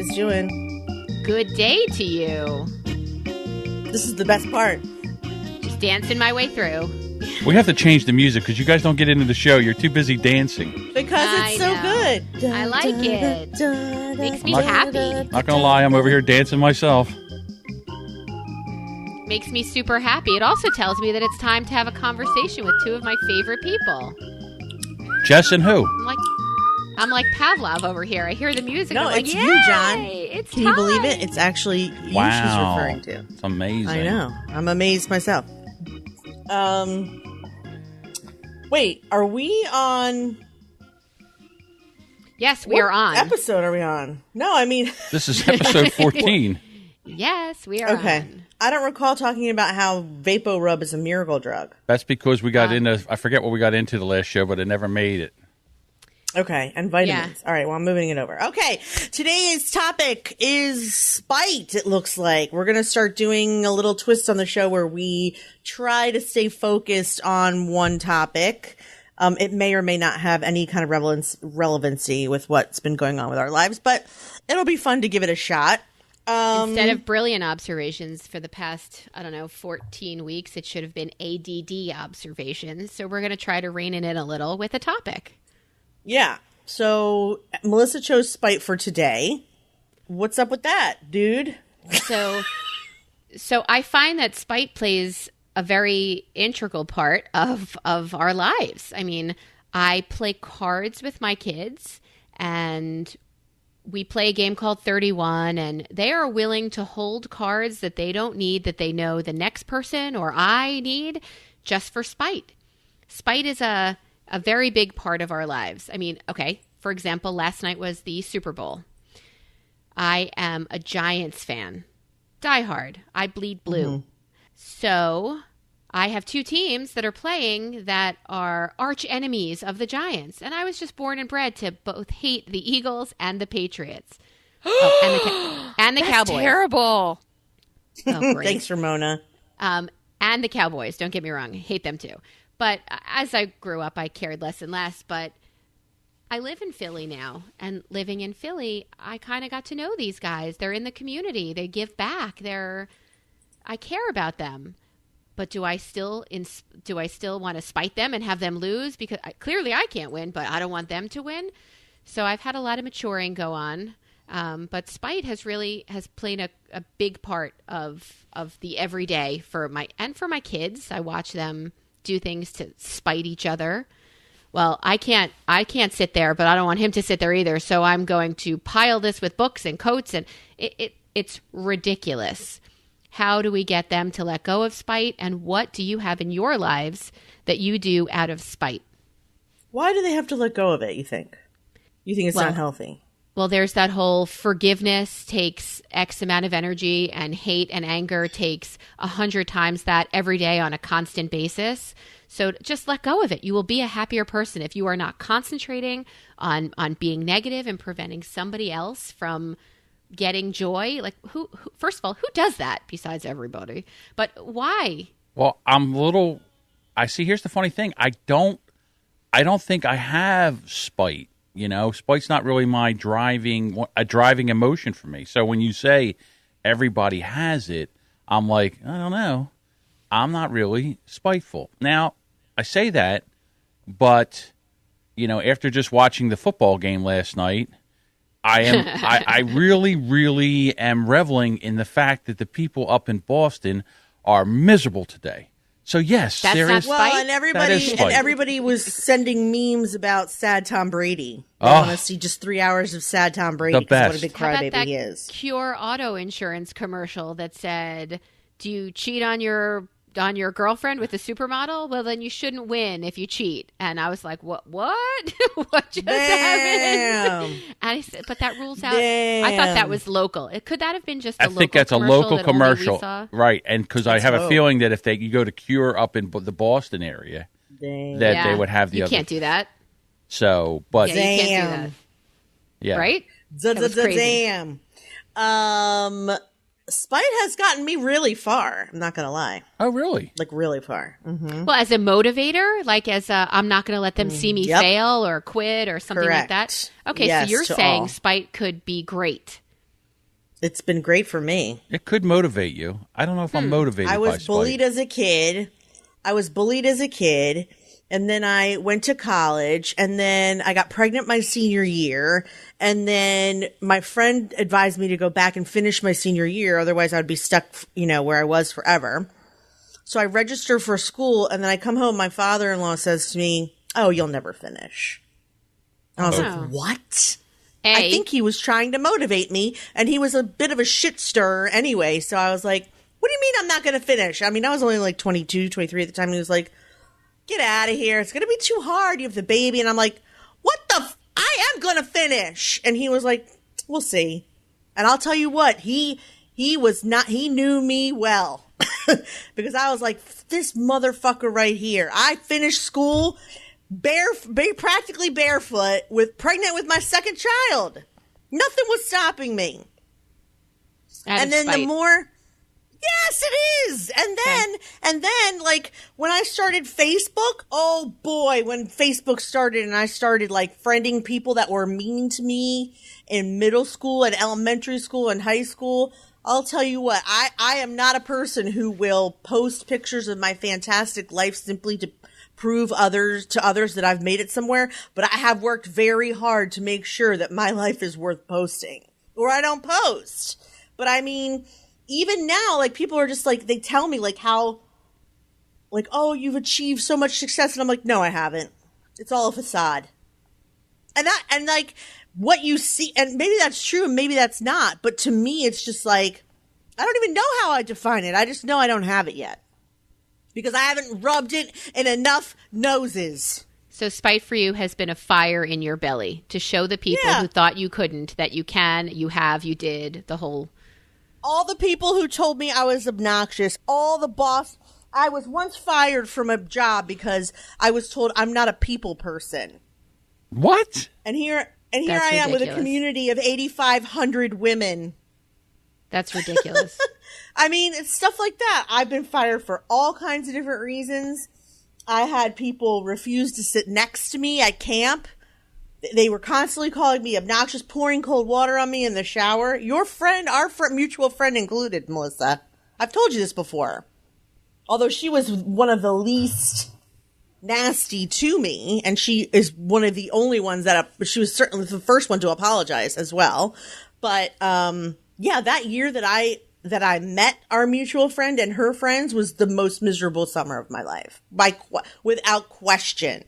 guys doing? Good day to you. This is the best part. Just dancing my way through. We have to change the music because you guys don't get into the show. You're too busy dancing. Because it's so good. I like it. Makes me happy. Not going to lie, I'm over here dancing myself. Makes me super happy. It also tells me that it's time to have a conversation with two of my favorite people. Jess and who? I'm like Pavlov over here. I hear the music. No, I'm like, it's you, John. It's Can you believe it? It's actually you she's referring to. It's amazing. I know. I'm amazed myself. Wait, are we on? Yes, we are on. What episode are we on? No, I mean... This is episode 14. Yes, we are on. I don't recall talking about how VapoRub is a miracle drug. That's because we got into... I forget what we got into the last show, but it never made it. Okay, and vitamins. Yeah. All right, well, I'm moving it over. Okay, today's topic is spite, it looks like. We're going to start doing a little twist on the show where we try to stay focused on one topic. It may or may not have any kind of relevancy with what's been going on with our lives, but it'll be fun to give it a shot. Instead of brilliant observations for the past, 14 weeks, it should have been ADD observations. So we're going to try to rein it in a little with a topic. Yeah. So Melissa chose spite for today. What's up with that, dude? So I find that spite plays a very integral part of our lives. I mean, I play cards with my kids, and we play a game called 31, and they are willing to hold cards that they don't need, that they know the next person or I need, just for spite. Spite is a very big part of our lives. I mean, okay, for example, last night was the Super Bowl. I am a Giants fan. Die hard. I bleed blue. Mm-hmm. So I have two teams that are playing that are arch enemies of the Giants. And I was just born and bred to both hate the Eagles and the Patriots. And the Cowboys. That's terrible. Oh, great. Thanks, Ramona. And the Cowboys. Don't get me wrong. I hate them too. But as I grew up, I cared less and less. But I live in Philly now. And living in Philly, I kind of got to know these guys. They're in the community. They give back. I care about them. But do I still want to spite them and have them lose? Because clearly I can't win, but I don't want them to win. So I've had a lot of maturing go on. But spite has played a big part of the everyday for my kids. I watch them do things to spite each other. Well, I can't sit there, but I don't want him to sit there either. So I'm going to pile this with books and coats, and it's ridiculous. How do we get them to let go of spite? And what do you have in your lives that you do out of spite? Why do they have to let go of it, you think? You think it's not healthy? Well, there's that whole forgiveness takes X amount of energy, and hate and anger takes 100 times that every day on a constant basis. So just let go of it. You will be a happier person if you are not concentrating on being negative and preventing somebody else from getting joy. Like who first of all, who does that besides everybody? But why? Well, here's the funny thing. I don't think I have spite. You know, spite's not really my driving emotion for me. So when you say everybody has it, I'm like, I don't know. I'm not really spiteful. Now, I say that, but, after just watching the football game last night, I really, really am reveling in the fact that the people up in Boston are miserable today. So yes, there is. Well, and everybody was sending memes about sad Tom Brady. I want to see just 3 hours of sad Tom Brady. The best. What a big crybaby he is. Cure auto insurance commercial that said, "Do you cheat on your girlfriend with a supermodel? Well, then you shouldn't win if you cheat." And I was like, "What? What just happened?" And I said, "But that rules out." Damn. I thought that was local. Could that have been just? I think that's a local commercial, right? And because I have a feeling that if you go to Cure up in the Boston area, that they would have the other. You can't do that. So, but you can't do that. Yeah, right? Damn. Spite has gotten me really far. I'm not going to lie. Oh, really? Like really far. Mm-hmm. Well, as a motivator, like I'm not going to let them see me fail or quit or something like that. Okay, yes, so you're saying spite could be great. It's been great for me. It could motivate you. I don't know if I'm motivated I by was bullied as a kid. And then I went to college, and then I got pregnant my senior year. And then my friend advised me to go back and finish my senior year. Otherwise I would be stuck, where I was forever. So I register for school, and then I come home. My father-in-law says to me, "Oh, you'll never finish." And I was like, "What?" I think he was trying to motivate me, and he was a bit of a shit stirrer anyway. So I was like, "What do you mean I'm not going to finish?" I mean, I was only like 22, 23 at the time. And he was like, "Get out of here. It's going to be too hard. You have the baby." And I'm like, "What the I am going to finish." And he was like, "We'll see." And I'll tell you what, he knew me well. Because I was like, this motherfucker right here. I finished school practically barefoot, pregnant with my second child. Nothing was stopping me. And then the more, yes, it is. And then, like, when I started Facebook, oh boy, when Facebook started and I started like friending people that were mean to me in middle school and elementary school and high school, I'll tell you what, I am not a person who will post pictures of my fantastic life simply to prove to others that I've made it somewhere. But I have worked very hard to make sure that my life is worth posting, or I don't post. But I mean, even now, like, people are just like, they tell me like how, like, "Oh, you've achieved so much success." And I'm like, no, I haven't. It's all a facade. And like, what you see, and maybe that's true and maybe that's not, but to me it's just like, I don't even know how I define it. I just know I don't have it yet because I haven't rubbed it in enough noses. So spite for you has been a fire in your belly to show the people who thought you couldn't that you can, you have, you did, the whole. All the people who told me I was obnoxious, all the boss. I was once fired from a job because I was told I'm not a people person. What? And here I am with a community of 8,500 women. That's ridiculous. I mean, it's stuff like that. I've been fired for all kinds of different reasons. I had people refuse to sit next to me at camp. They were constantly calling me obnoxious, pouring cold water on me in the shower. Your friend, our mutual friend included, Melissa. I've told you this before. Although she was one of the least nasty to me, and she is one of the only ones she was certainly the first one to apologize as well. But that year that I met our mutual friend and her friends was the most miserable summer of my life, without question.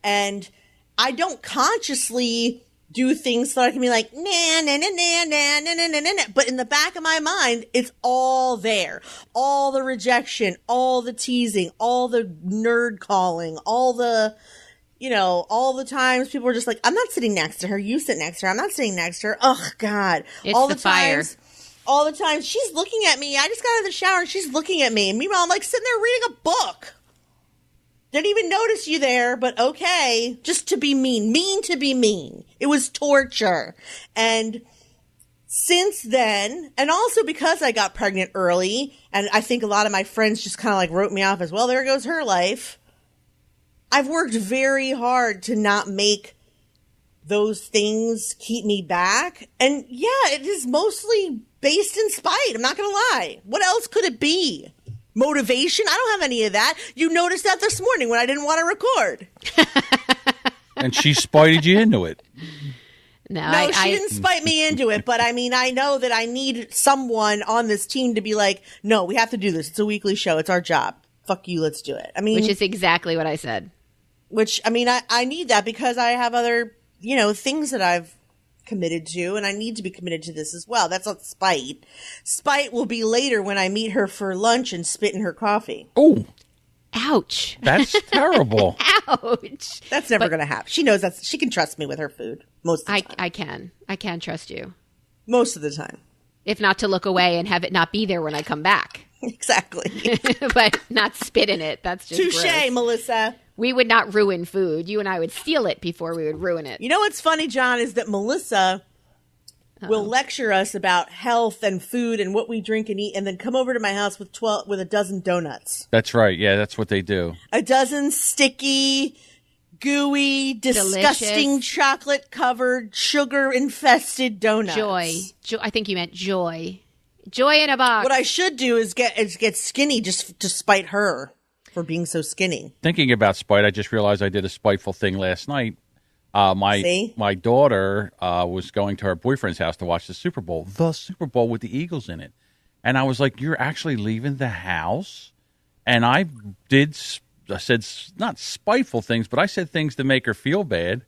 And I don't consciously do things so I can be like, nah, nah, nah, nah, nah, nah, nah, nah, nah. But in the back of my mind, it's all there. All the rejection, all the teasing, all the nerd calling, all the times people were just like, "I'm not sitting next to her. You sit next to her. I'm not sitting next to her." Oh, God. It's all the fire. All the time. She's looking at me. I just got out of the shower and she's looking at me. And meanwhile, I'm like sitting there reading a book. Didn't even notice you there, but okay. Just to be mean. Mean to be mean. It was torture. And since then, and also because I got pregnant early, and I think a lot of my friends just kind of like wrote me off as, well, there goes her life. I've worked very hard to not make those things keep me back. And yeah, it is mostly based in spite. I'm not going to lie. What else could it be? Motivation? I don't have any of that. You noticed that this morning when I didn't want to record. And she spited you into it. No, she didn't spite me into it. But I mean, I know that I need someone on this team to be like, no, we have to do this. It's a weekly show. It's our job. Fuck you. Let's do it. I mean, which is exactly what I said. Which, I mean, I need that because I have other, things that I've committed to, and I need to be committed to this as well. That's not spite. Spite will be later when I meet her for lunch and spit in her coffee. Oh. Ouch. That's terrible. Ouch. That's never going to happen. She knows that she can trust me with her food most of the time. I can trust you. Most of the time. If not to look away and have it not be there when I come back. Exactly. But not spit in it. That's just touche, gross. Melissa. We would not ruin food. You and I would steal it before we would ruin it. You know what's funny, John, is that Melissa will lecture us about health and food and what we drink and eat, and then come over to my house with a dozen donuts. That's right. Yeah, that's what they do. A dozen sticky, gooey, disgusting, chocolate-covered, sugar-infested donuts. Joy. I think you meant joy. Joy in a box. What I should do is get skinny just to spite her for being so skinny. Thinking about spite, I just realized I did a spiteful thing last night. My daughter was going to her boyfriend's house to watch the Super Bowl with the Eagles in it. And I was like, you're actually leaving the house? And I said not spiteful things, but I said things to make her feel bad,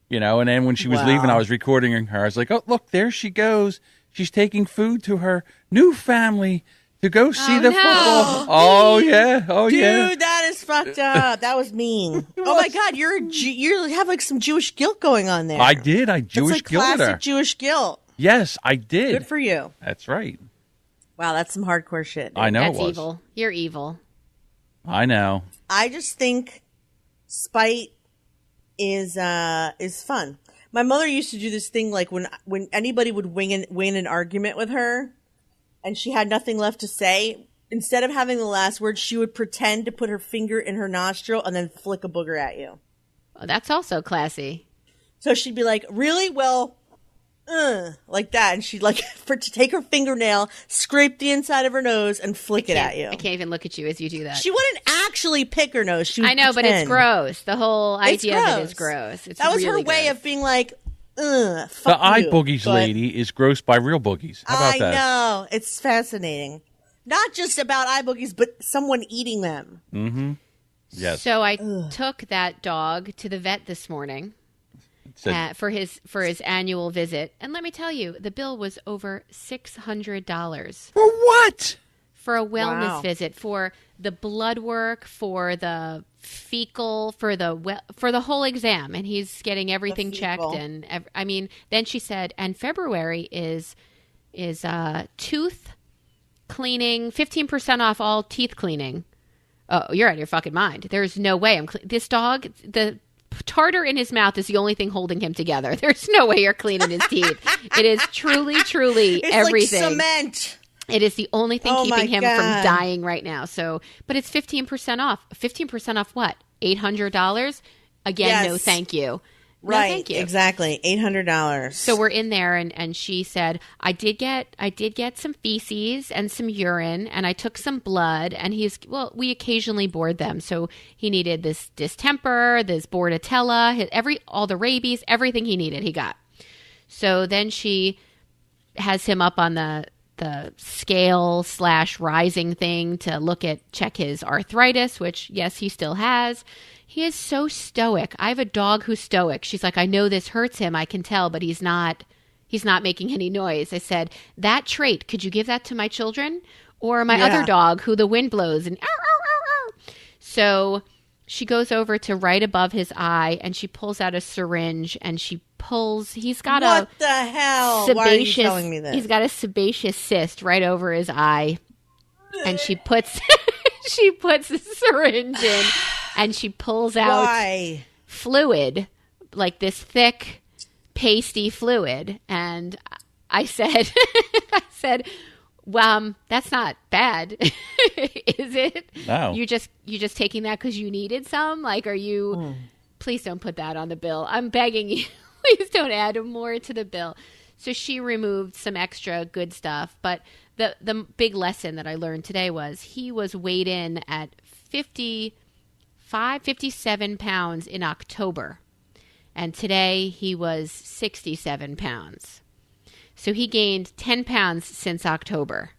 and then when she was leaving, I was recording her. I was like, oh, look, there she goes. She's taking food to her new family to go see the football. Oh, yeah. Oh, Dude, yeah. Dude, that is fucked up. That was mean. Oh, my God. You have like some Jewish guilt going on there. I did. I Jewish guilted her. Classic Jewish guilt. Yes, I did. Good for you. That's right. Wow, that's some hardcore shit. I know That's it was. evil. You're evil. I know. I just think spite is fun. My mother used to do this thing like when anybody would win an argument with her and she had nothing left to say, instead of having the last word, she would pretend to put her finger in her nostril and then flick a booger at you. Oh, that's also classy. So she'd be like, really? Well, like that. And she'd to take her fingernail, scrape the inside of her nose and flick it at you. I can't even look at you as you do that. She wouldn't actually pick her nose. She would I know, pretend. but it's gross. The whole idea of it is gross. That was really her way gross. of being like, fuck The eye you. boogies lady is gross by real boogies. How about that? I know. It's fascinating. Not just about eye boogies, but someone eating them. Mm-hmm. Yes. So I took that dog to the vet this morning for his annual visit, and let me tell you, the bill was over $600 for what? For a wellness visit, for the blood work, for the fecal, for the whole exam, and he's getting everything checked. And then she said, and February is tooth cleaning, 15% off all teeth cleaning. Oh, you're out of your fucking mind. There's no way this dog, the tartar in his mouth is the only thing holding him together. There's no way you're cleaning his teeth. It is truly it's everything. Like cement. It is the only thing keeping him from dying right now. So, but it's 15% off. 15% off what? $800? Again, yes. No thank you. Right, no, thank you. Exactly. $800. So we're in there, and she said, I did get some feces and some urine, and I took some blood, and we occasionally board them. So he needed this distemper, this bordetella, all the rabies, everything he needed, he got. So then she has him up on the scale / rising thing to check his arthritis, which yes, he still has. He is so stoic. I have a dog who's stoic. She's like, I know this hurts him. I can tell, but he's not making any noise. I said, that trait, could you give that to my children? Or my other dog who the wind blows and So she goes over to right above his eye and she pulls out a syringe and he's got what the hell? Why are you telling me this? He's got a sebaceous cyst right over his eye. And she puts the syringe in and she pulls out fluid, like this thick, pasty fluid. And I said, well, that's not bad, is it? No. You just taking that because you needed some? Like, are you? Please don't put that on the bill. I'm begging you. Please don't add more to the bill. So she removed some extra good stuff. But the big lesson that I learned today was he was weighed in at 57 pounds in October. And today he was 67 pounds. So he gained 10 pounds since October.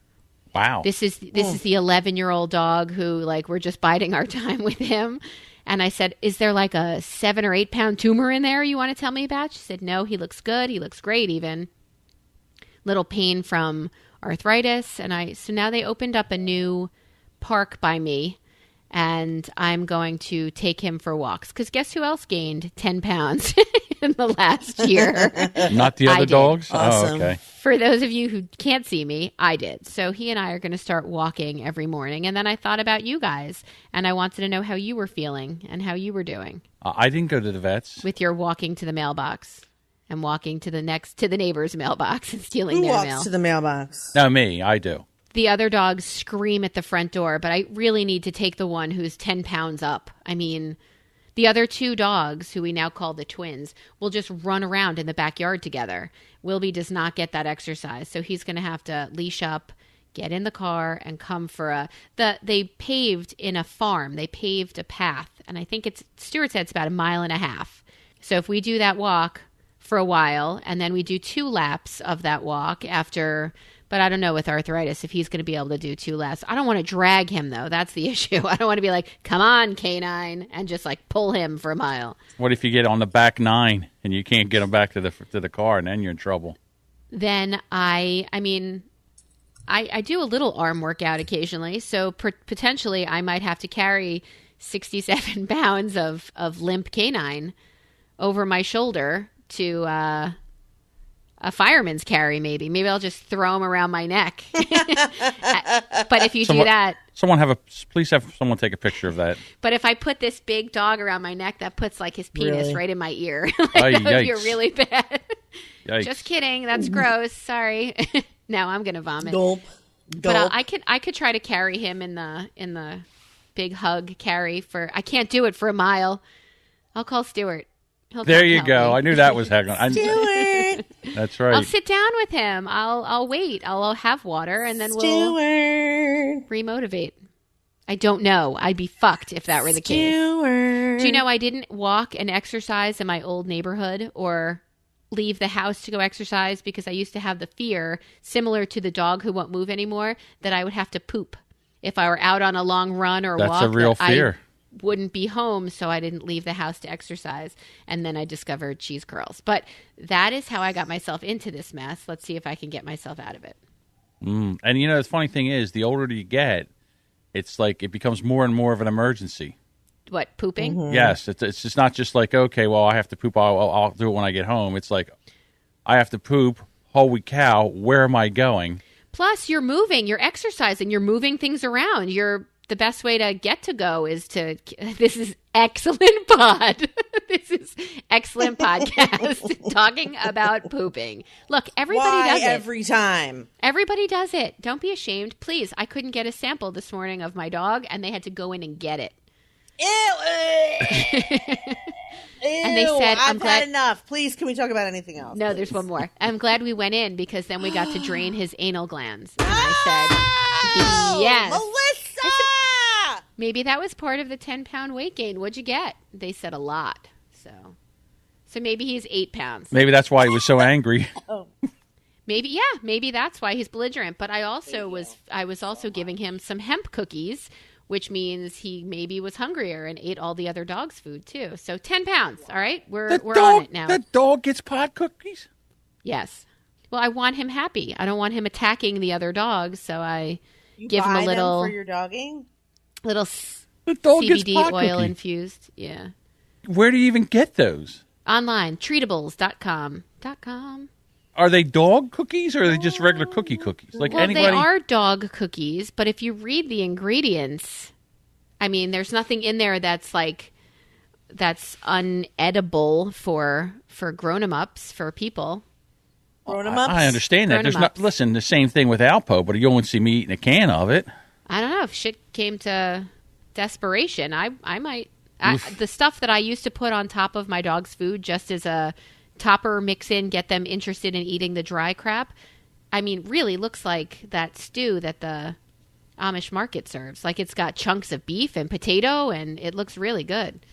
Wow. This is the 11-year-old dog who, we're just biding our time with him. And I said, is there like a 7 or 8 pound tumor in there you want to tell me about? She said, no, he looks good. He looks great even. Little pain from arthritis. And so now they opened up a new park by me. And I'm going to take him for walks. Because guess who else gained 10 pounds in the last year? Not the other dogs? Awesome. Oh, okay. For those of you who can't see me, I did. So he and I are going to start walking every morning. And then I thought about you guys. And I wanted to know how you were feeling and how you were doing. I didn't go to the vets. With your walking to the mailbox. And walking to the neighbor's mailbox and stealing their mail. Who walks to the mailbox? No, me. I do. The other dogs scream at the front door, but I really need to take the one who's 10 pounds up. I mean, The other two dogs, who we now call the twins, will just run around in the backyard together. Wilby does not get that exercise, so he's going to have to leash up, get in the car, and come for they paved in a farm. They paved a path, and I think Stuart said it's about 1.5 miles. So if we do that walk for a while, and then we do 2 laps of that walk after, but I don't know with arthritis if he's going to be able to do 2 laps. I don't want to drag him, though. That's the issue. I don't want to be like, come on, canine, and just like pull him for a mile. What if you get on the back 9 and you can't get him back to the car, and then you're in trouble? Then I do a little arm workout occasionally, so potentially I might have to carry 67 pounds of limp canine over my shoulder to a fireman's carry, maybe. Maybe I'll just throw him around my neck. But if you do that... Please have someone take a picture of that. But if I put this big dog around my neck, that puts like his penis right in my ear. That would be really bad. Yikes. Just kidding. That's gross. Sorry. Now I'm going to vomit. Gulp. But I could try to carry him in the big hug carry for... I can't do it for a mile. I'll call Stuart. There you go. I knew that was happening. Stuart. That's right. I'll sit down with him. I'll wait. I'll have water, and then we'll remotivate. I don't know. I'd be fucked if that were the case. Do you know I didn't walk and exercise in my old neighborhood or leave the house to go exercise because I used to have the fear, similar to the dog who won't move anymore, that I would have to poop if I were out on a long run or walk. That's a real fear. Wouldn't be home, so I didn't leave the house to exercise. And then I discovered cheese curls. But that is how I got myself into this mess. Let's see if I can get myself out of it. And the funny thing is, the older you get, it's like it becomes more and more of an emergency. What, pooping? Mm-hmm. Yes. It's just not just like, okay, well, I have to poop. I'll do it when I get home. It's like, I have to poop. Holy cow, where am I going? Plus, you're moving. You're exercising. You're moving things around. The best way to get to go is to, this is excellent pod. This is excellent podcast talking about pooping. Look, everybody does it. Every time. Everybody does it. Don't be ashamed. Please, I couldn't get a sample this morning of my dog, and they had to go in and get it. Ew. And they said, I've had enough. Please, can we talk about anything else? No, there's one more. I'm glad we went in because then we got to drain his anal glands. And I said, yes. Melissa! Maybe that was part of the 10-pound weight gain. What'd you get? They said a lot. So maybe he's 8 pounds. Maybe that's why he was so angry. Maybe that's why he's belligerent. But I was also giving him some hemp cookies, which means he maybe was hungrier and ate all the other dog's food too. So 10 pounds. All right, we're on it now. That dog gets pot cookies? Yes. Well, I want him happy. I don't want him attacking the other dogs, so I give him a little them for your dogging. Little the dog CBD gets pot oil cookie. Infused. Yeah. Where do you even get those? Online, treatables.com. Are they dog cookies or are they just regular cookies? Like well, anybody... they are dog cookies, but if you read the ingredients, I mean, there's nothing in there that's unedible for grown-em-ups, for people. Grown-em-ups? I understand that. Listen, the same thing with Alpo, but you won't see me eating a can of it. I don't know. If shit came to desperation, I might. The stuff that I used to put on top of my dog's food just as a topper mix in, get them interested in eating the dry crap, I mean, really looks like that stew that the Amish market serves. Like it's got chunks of beef and potato, and it looks really good.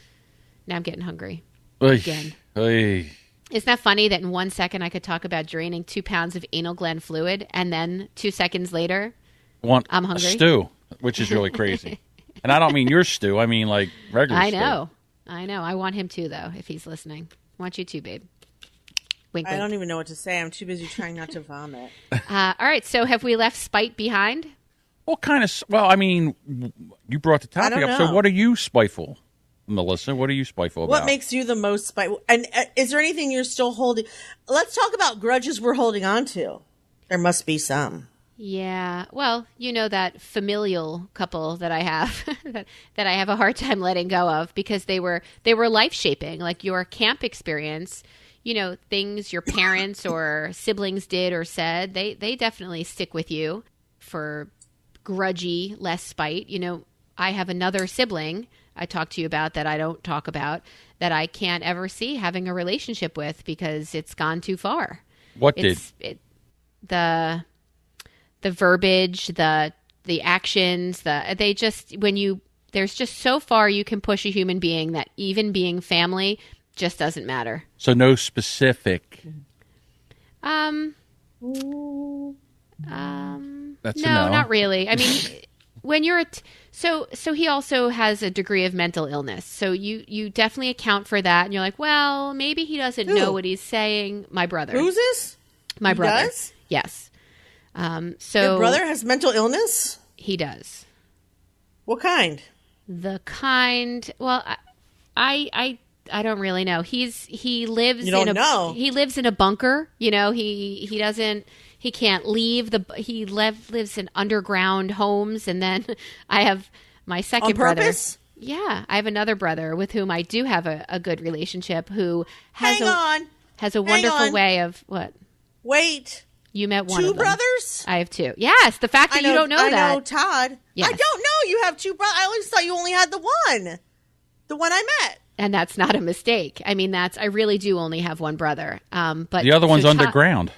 Now I'm getting hungry again. Isn't that funny that in 1 second I could talk about draining 2 pounds of anal gland fluid, and then 2 seconds later, I'm hungry? Stew, which is really crazy. And I don't mean your stew. I mean like regular stew. I know. I want him too, though, if he's listening. I want you too, babe. Wink, wink. I don't even know what to say. I'm too busy trying not to vomit. All right. So have we left spite behind? Well, I mean, you brought the topic up. Know. So what are you spiteful, Melissa? What are you spiteful about? What makes you the most spiteful? And is there anything you're still holding? Let's talk about grudges we're holding on to. There must be some. Yeah. Well, you know that familial couple that I have that I have a hard time letting go of because they were life shaping. Like your camp experience, you know, things your parents or siblings did or said, they definitely stick with you for grudgy, less spite. You know, I have another sibling, I talked to you about that I don't talk about, that I can't ever see having a relationship with because it's gone too far. What the verbiage, the actions, there's just so far you can push a human being that even being family just doesn't matter. So no specific. That's no, not really. I mean, when you're so he also has a degree of mental illness. So you definitely account for that, and you're like, well, maybe he doesn't know what he's saying. My brother. Who's this? My brother. Does? Yes. So your brother has mental illness? He does. What kind? The kind. Well, I don't really know. He lives. You don't know. He lives in a bunker. You know, he doesn't. He can't leave he lives in underground homes, and then I have my second brother. On purpose? Yeah, I have another brother with whom I do have a good relationship who has a wonderful way of what? Wait. You met one of them. 2 brothers? I have 2. Yes, the fact that you don't know that. I know Todd. Yes. I don't know you have 2 brothers. I always thought you only had the one. The one I met. And that's not a mistake. I mean, I really do only have one brother. But the other one's underground.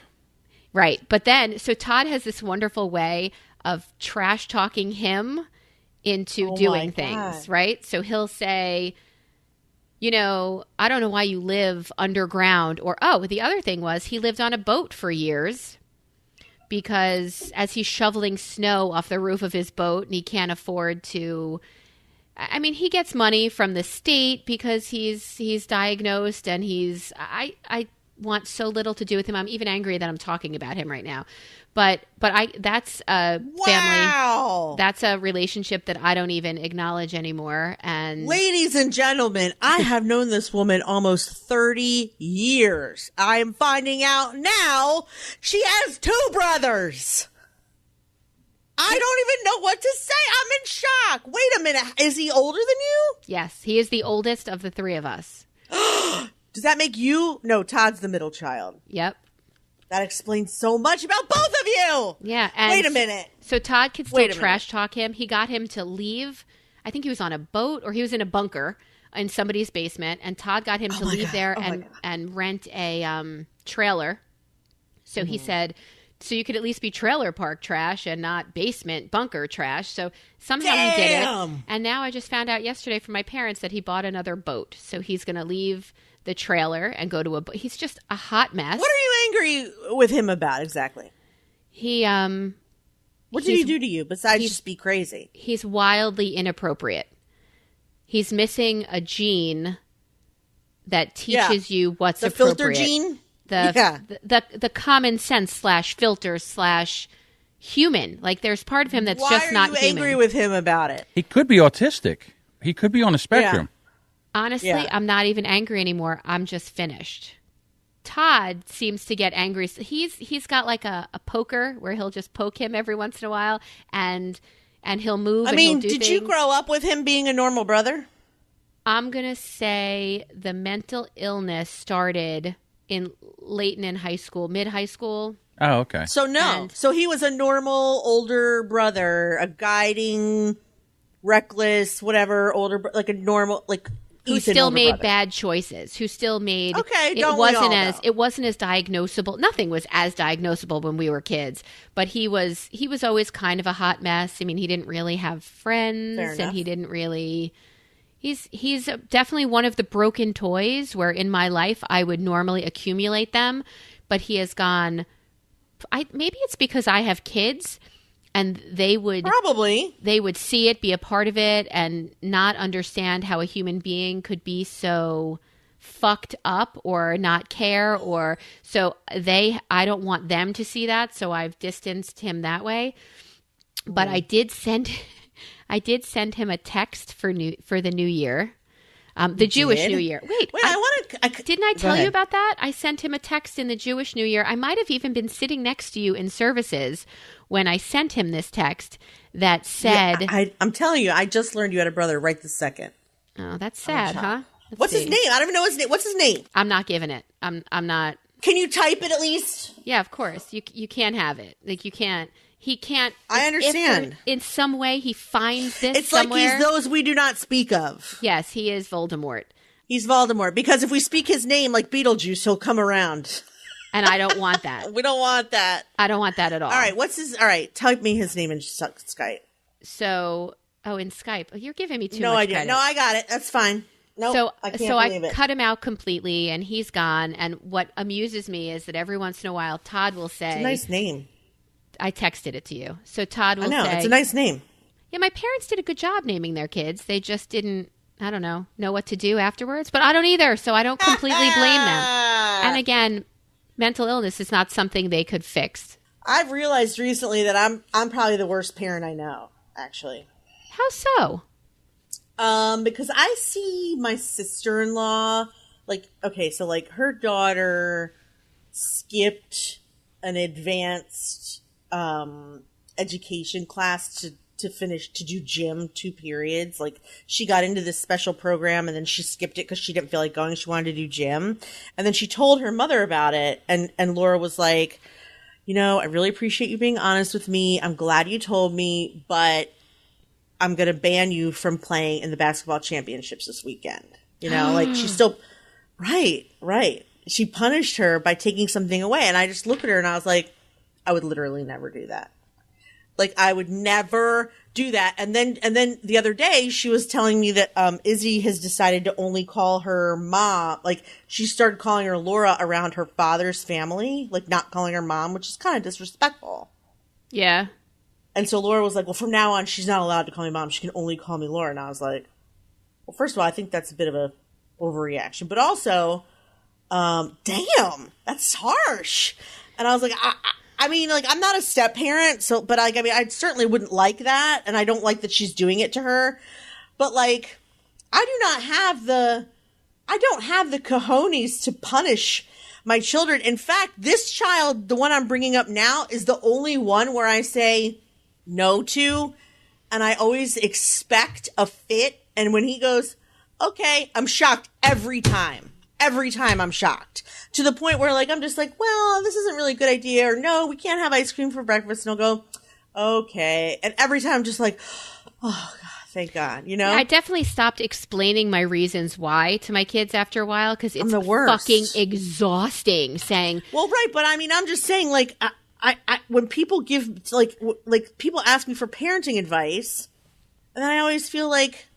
Right. But then, so Todd has this wonderful way of trash talking him into doing things, right? So he'll say, you know, I don't know why you live underground. Or, the other thing was he lived on a boat for years because as he's shoveling snow off the roof of his boat and he can't afford to, I mean, he gets money from the state because he's diagnosed and I want so little to do with him. I'm even angry that I'm talking about him right now. But that's a family. That's a relationship that I don't even acknowledge anymore. And ladies and gentlemen, I have known this woman almost 30 years. I am finding out now she has 2 brothers. I don't even know what to say. I'm in shock. Wait a minute. Is he older than you? Yes, he is the oldest of the 3 of us. Does that make you? No, Todd's the middle child. Yep. That explains so much about both of you. Yeah. And wait a minute. So Todd could still trash talk him. He got him to leave. I think he was on a boat or he was in a bunker in somebody's basement. And Todd got him to leave there and rent a trailer. So he said, so you could at least be trailer park trash and not basement bunker trash. So somehow he did it. And now I just found out yesterday from my parents that he bought another boat. So he's going to leave the trailer and go to he's just a hot mess. What are you angry with him about exactly? What did he do to you besides just be crazy? He's wildly inappropriate. He's missing a gene that teaches you what's the appropriate. Filter gene? The common sense /filter /human. Like there's part of him that's just not human. Why are you angry with him about it? He could be autistic. He could be on a spectrum. Yeah. Honestly, I'm not even angry anymore. I'm just finished. Todd seems to get angry. He's got like a poker where he'll just poke him every once in a while, and he'll move. I mean, did you grow up with him being a normal brother? I'm gonna say the mental illness started late in high school, mid high school. Oh, okay. So so he was a normal older brother, a guiding, reckless, whatever like a normal who still made bad choices, who still made it wasn't as diagnosable. Nothing was as diagnosable when we were kids, but he was always kind of a hot mess. I mean, he didn't really have friends and he didn't really he's definitely one of the broken toys where in my life I would normally accumulate them, but he has gone maybe it's because I have kids. And they would see it, be a part of it, and not understand how a human being could be so fucked up or not care. Or so I don't want them to see that, so I've distanced him that way. But I did send him a text for the new year. The Jewish New Year. Wait, didn't I tell you about that? I sent him a text in the Jewish New Year. I might have even been sitting next to you in services when I sent him this text that said... I'm telling you, I just learned you had a brother right this second. Oh, that's sad, huh? What's his name? I don't even know his name. What's his name? I'm not giving it. I'm not... Can you type it at least? Yeah, of course. You can't have it. Like, you can't... He can't. I understand. If in some way he finds this It's somewhere, like he's those we do not speak of. Yes, he is Voldemort. He's Voldemort. Because if we speak his name like Beetlejuice, he'll come around. And I don't want that. We don't want that. I don't want that at all. All right, all right, type me his name in Skype. So, in Skype. Oh, you're giving me too much No idea. credit. No, I got it. That's fine. No, I can't believe it. cut him out completely, and he's gone. And what amuses me is that every once in a while, Todd will say... It's a nice name. I texted it to you. So Todd will say... I know, it's a nice name. Yeah, my parents did a good job naming their kids. They just didn't, I don't know what to do afterwards. But I don't either, so I don't completely blame them. And again... mental illness is not something they could fix. I've realized recently that I'm probably the worst parent I know, actually. How so? Because I see my sister-in-law, like her daughter skipped an advanced education class to do gym 2 periods. Like, she got into this special program and then she skipped it because she didn't feel like going. She wanted to do gym. And then she told her mother about it. And Laura was like, I really appreciate you being honest with me. I'm glad you told me, but I'm going to ban you from playing in the basketball championships this weekend. Like, she's still, right. She punished her by taking something away. And I just looked at her and I was like, I would literally never do that. Like, I would never do that. And then the other day, she was telling me that Izzy has decided to only call her mom. Like, she started calling her Laura around her father's family, like not calling her mom, which is kind of disrespectful. Yeah. And so Laura was like, well, from now on, she's not allowed to call me mom. She can only call me Laura. And I was like, well, first of all, I think that's a bit of a overreaction. But also, damn, that's harsh. And I was like, I mean, like, I'm not a step parent, so, but I mean, I certainly wouldn't like that, and I don't like that she's doing it to her. But like, I don't have the cojones to punish my children. In fact, this child, the one I'm bringing up now, is the only one where I say no to, and I always expect a fit. And when he goes, okay, I'm shocked every time. Every time I'm shocked, to the point where, like, I'm just like, well, this isn't really a good idea, or no, we can't have ice cream for breakfast. And I'll go, okay. And every time I'm just like, oh God, thank God, Yeah, I definitely stopped explaining my reasons why to my kids after a while, because it's the worst. Fucking exhausting saying. Well, right. But I mean, I'm just saying, like, I when people give, like people ask me for parenting advice, and then I always feel like,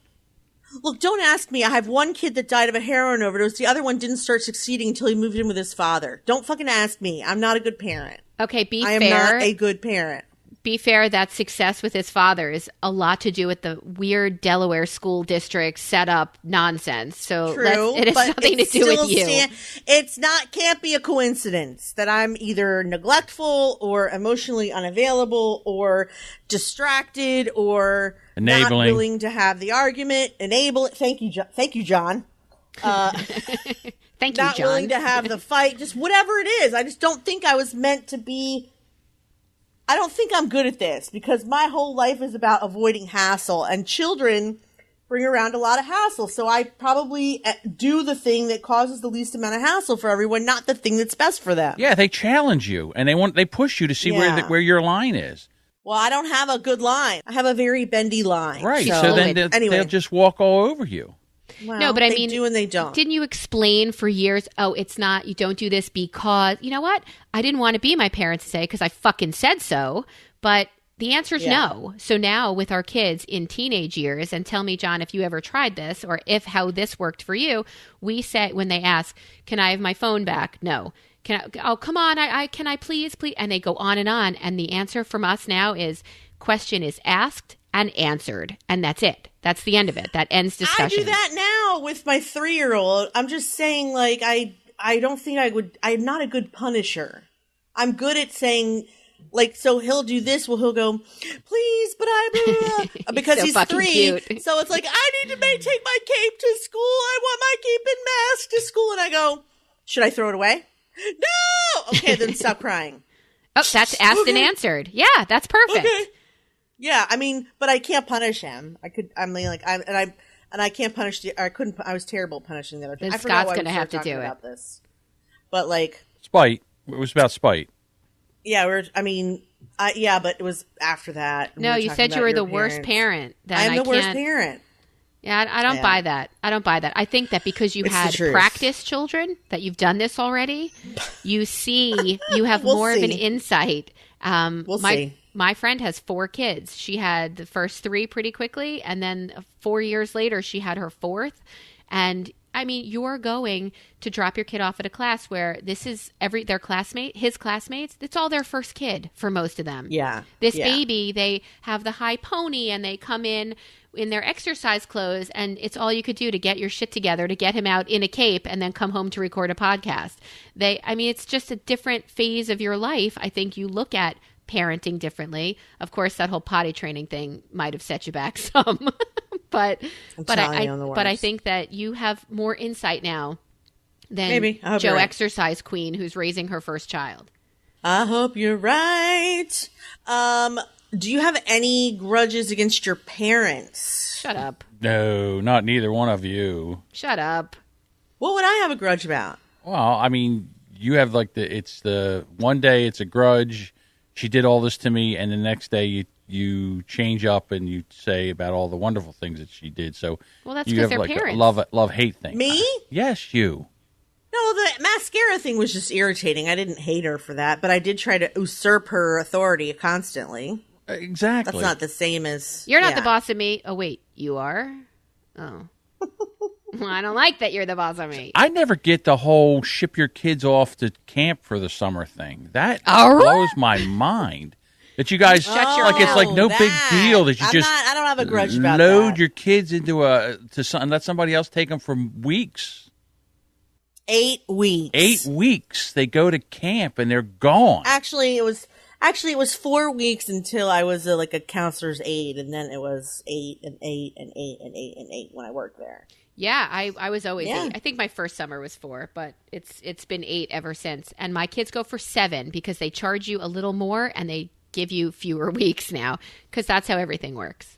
look, don't ask me. I have one kid that died of a heroin overdose. The other one didn't start succeeding until he moved in with his father. Don't fucking ask me. I'm not a good parent. Okay, be fair. I am not a good parent. Be fair, that success with his father is a lot to do with the weird Delaware school district setup nonsense. So true, it has nothing to do with you. Can't be a coincidence that I'm either neglectful or emotionally unavailable or distracted or enabling. Not willing to have the argument. Enable it. Thank you, John. Thank you, John. Thank you, not John. willing to have the fight. Just whatever it is. I just don't think I was meant to be. I don't think I'm good at this because my whole life is about avoiding hassle, and children bring around a lot of hassle. So I probably do the thing that causes the least amount of hassle for everyone, not the thing that's best for them. Yeah, they challenge you and they push you to see where your line is. Well, I don't have a good line. I have a very bendy line. Right. So then they'll just walk all over you. Well, no, but I mean, they do and they don't. Didn't you explain for years? Oh, it's not. You don't do this because you know what? I didn't want to be my parents to say because I fucking said so. But the answer is no. So now with our kids in teenage years, and tell me, John, if you ever tried this or if how this worked for you, we say when they ask, "Can I have my phone back?" No. Oh, come on. Can I please? And they go on. And the answer from us now is question is asked and answered. And that's it. That's the end of it. That ends discussion. I do that now with my 3-year-old. I'm just saying, like, I don't think I would. I'm not a good punisher. I'm good at saying, like, so he'll do this. Well, he'll go, please, but I because he's 3. Cute. So it's like, I need to take my cape to school. I want my cape and mask to school. And I go, should I throw it away? No. Okay, then stop crying. Oh, that's asked and answered. Yeah, that's perfect. Okay. Yeah, I mean, but I can't punish him. I can't punish I was terrible punishing the other then I Scott's going to have to do it. About this. But like spite. It was about spite. Yeah, Yeah, but it was after that. No, you said you were the worst parent. I am the worst parent. Yeah, I don't buy that. I don't buy that. I think that because you had practice children, that you've done this already, you have more of an insight. We'll see. My friend has 4 kids. She had the first 3 pretty quickly, and then 4 years later, she had her 4th. And I mean, you're going to drop your kid off at a class where this is his classmates, it's all their first kid for most of them. Yeah. This baby, they have the high pony and they come in their exercise clothes, and it's all you could do to get your shit together, to get him out in a cape and then come home to record a podcast. It's just a different phase of your life. I think you look at parenting differently. Of course, that whole potty training thing might have set you back some, but I think that you have more insight now than Joe Exercise Queen, who's raising her first child. I hope you're right. Do you have any grudges against your parents? Shut up. No, not neither one of you. Shut up. What would I have a grudge about? Well, I mean, you have it's the one day it's a grudge. She did all this to me, and the next day you change up and you say about all the wonderful things that she did. So that's you have they're parents. A love-hate thing. Me? Yes, you. No, the mascara thing was just irritating. I didn't hate her for that, but I did try to usurp her authority constantly. Exactly. That's not the same as... You're not the boss of me. Oh, wait, you are? Oh. Well, I don't like that you're the boss of me. I never get the whole ship your kids off to camp for the summer thing. That blows my mind. That you guys it's like no big deal that you I don't have a grudge about load that. your kids into and let somebody else take them for weeks. 8 weeks. 8 weeks. They go to camp and they're gone. Actually, it was 4 weeks until I was a counselor's aide, and then it was 8 and 8 and 8 and 8 and 8 when I worked there. Yeah, I was always 8. I think my first summer was 4, but it's been 8 ever since. And my kids go for 7 because they charge you a little more and they give you fewer weeks now, because that's how everything works.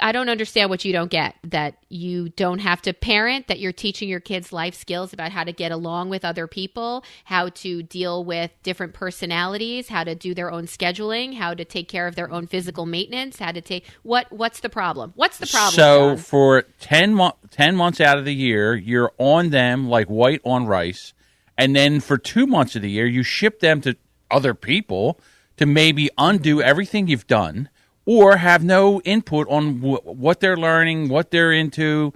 I don't understand what you don't get, that you don't have to parent, that you're teaching your kids life skills about how to get along with other people, how to deal with different personalities, how to do their own scheduling, how to take care of their own physical maintenance, how to take what's the problem? What's the problem? So John? For 10 months out of the year, you're on them like white on rice, and then for 2 months of the year, you ship them to other people to maybe undo everything you've done, or have no input on what they're learning, what they're into.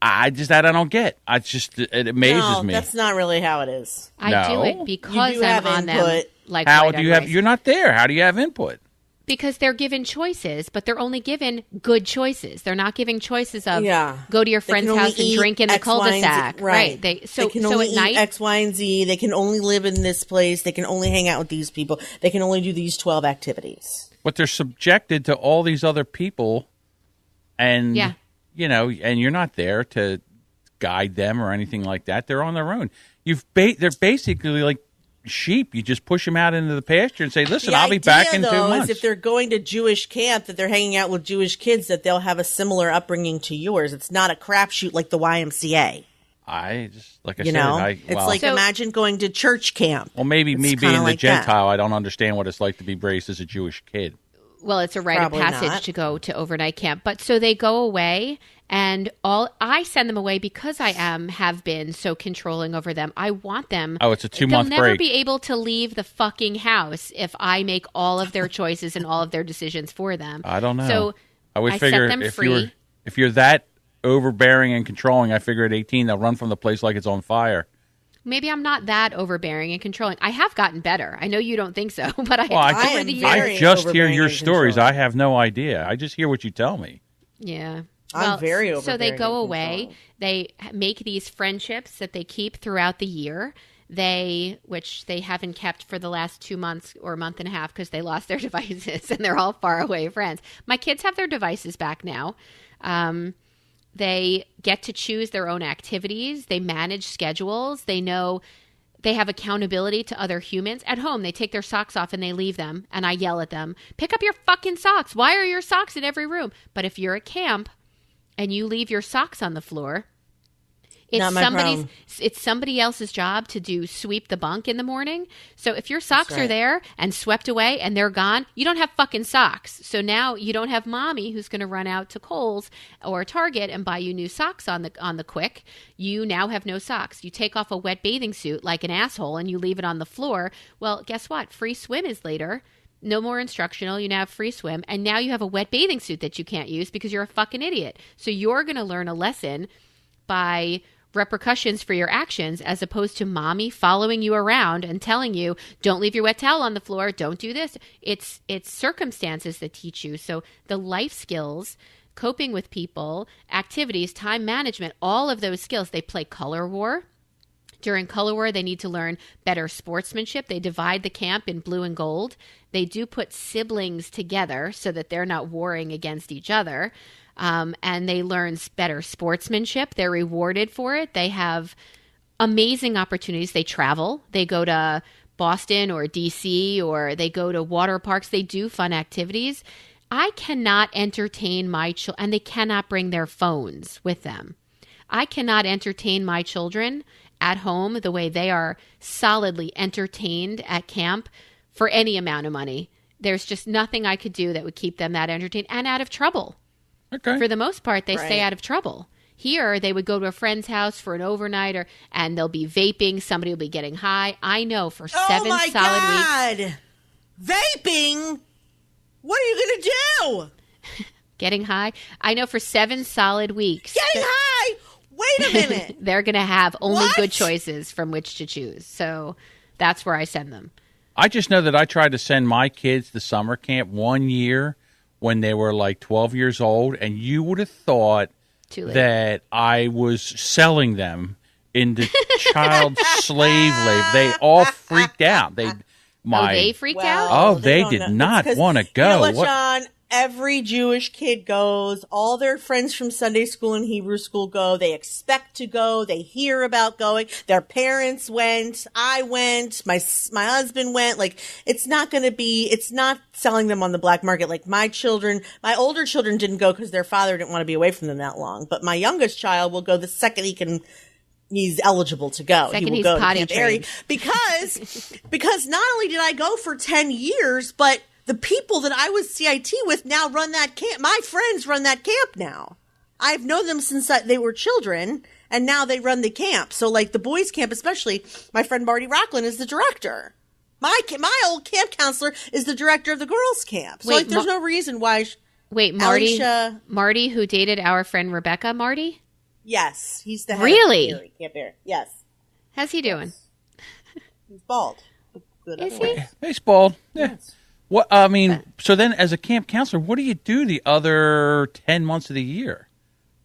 I don't get. It amazes me. No, that's not really how it is. I do it because I'm on them. Like, how do you have? You're not there. How do you have input? Because they're given choices, but they're only given good choices. They're not giving choices of go to your friend's house and drink in the cul-de-sac. Right. They can only eat X, Y, and Z. They can only live in this place. They can only hang out with these people. They can only do these 12 activities. But they're subjected to all these other people, and and you're not there to guide them or anything like that. They're on their own. They're basically like sheep. You just push them out into the pasture and say, "Listen, I'll be back in 2 months." Is if they're going to Jewish camp, that they're hanging out with Jewish kids, that they'll have a similar upbringing to yours. It's not a crapshoot like the YMCA. Imagine going to church camp. Well, maybe me being the Gentile, I don't understand what it's like to be raised as a Jewish kid. Well, it's a rite of passage to go to overnight camp. But so they go away, and I send them away because I have been so controlling over them. I want them. Oh, it's a 2-month break. They'll never be able to leave the fucking house if I make all of their choices and all of their decisions for them. I don't know. So I would figure set them free. If you're that overbearing and controlling, I figure at 18 they'll run from the place like it's on fire. Maybe I'm not that overbearing and controlling. I have gotten better. I know you don't think so, but I just hear your stories. I have no idea. I just hear what you tell me. Yeah. I'm very overbearing. So they go away. They make these friendships that they keep throughout the year. Which they haven't kept for the last 2 months or a month and a half because they lost their devices and they're all far away friends. My kids have their devices back now. They get to choose their own activities. They manage schedules. They know they have accountability to other humans. At home, they take their socks off and they leave them, and I yell at them, pick up your fucking socks. Why are your socks in every room? But if you're at camp and you leave your socks on the floor, It's somebody else's job to sweep the bunk in the morning. So if your socks are there and swept away and they're gone, you don't have fucking socks. So now you don't have mommy who's going to run out to Kohl's or Target and buy you new socks on the quick. You now have no socks. You take off a wet bathing suit like an asshole and you leave it on the floor. Well, guess what? Free swim is later. No more instructional. You now have free swim. And now you have a wet bathing suit that you can't use because you're a fucking idiot. So you're going to learn a lesson by repercussions for your actions as opposed to mommy following you around and telling you, don't leave your wet towel on the floor. Don't do this. It's circumstances that teach you. So the life skills, coping with people, activities, time management, all of those skills, they play color war. During color war, they need to learn better sportsmanship. They divide the camp in blue and gold. They do put siblings together so that they're not warring against each other. And they learn better sportsmanship. They're rewarded for it. They have amazing opportunities. They travel. They go to Boston or DC or they go to water parks. They do fun activities. I cannot entertain my children, and they cannot bring their phones with them. I cannot entertain my children at home the way they are solidly entertained at camp for any amount of money. There's just nothing I could do that would keep them that entertained and out of trouble. Okay. For the most part, they stay out of trouble. Here, they would go to a friend's house for an overnight, and they'll be vaping. Somebody will be getting high. I know for 7 solid weeks. Oh, my God. Vaping? What are you going to do? Getting high? I know for 7 solid weeks. Getting high? Wait a minute. They're going to have only good choices from which to choose. So that's where I send them. I just know that I tried to send my kids to summer camp one year when they were like 12 years old, and you would have thought that I was selling them into child slave labor. They all freaked out. They freaked out? Oh, they did not want to go. You know what, John? Every Jewish kid goes. All their friends from Sunday school and Hebrew school go. They expect to go. They hear about going. Their parents went. I went. My husband went. Like, it's not selling them on the black market. Like, my older children didn't go because their father didn't want to be away from them that long. But my youngest child will go the second he's eligible to go. Second he will he's go potty to Camp trained. Because not only did I go for 10 years, but the people that I was CIT with now run that camp. My friends run that camp now. I've known them since they were children, and now they run the camp. So, like, the boys' camp especially, my friend Marty Rocklin is the director. My old camp counselor is the director of the girls' camp. So, there's no reason why... Marty, who dated our friend Rebecca, Marty? Yes, he's the head of Camp Bear. Yes. How's he doing? He's bald. Good is he? He's bald. Yeah. Yes. What I mean, so then as a camp counselor, what do you do the other 10 months of the year?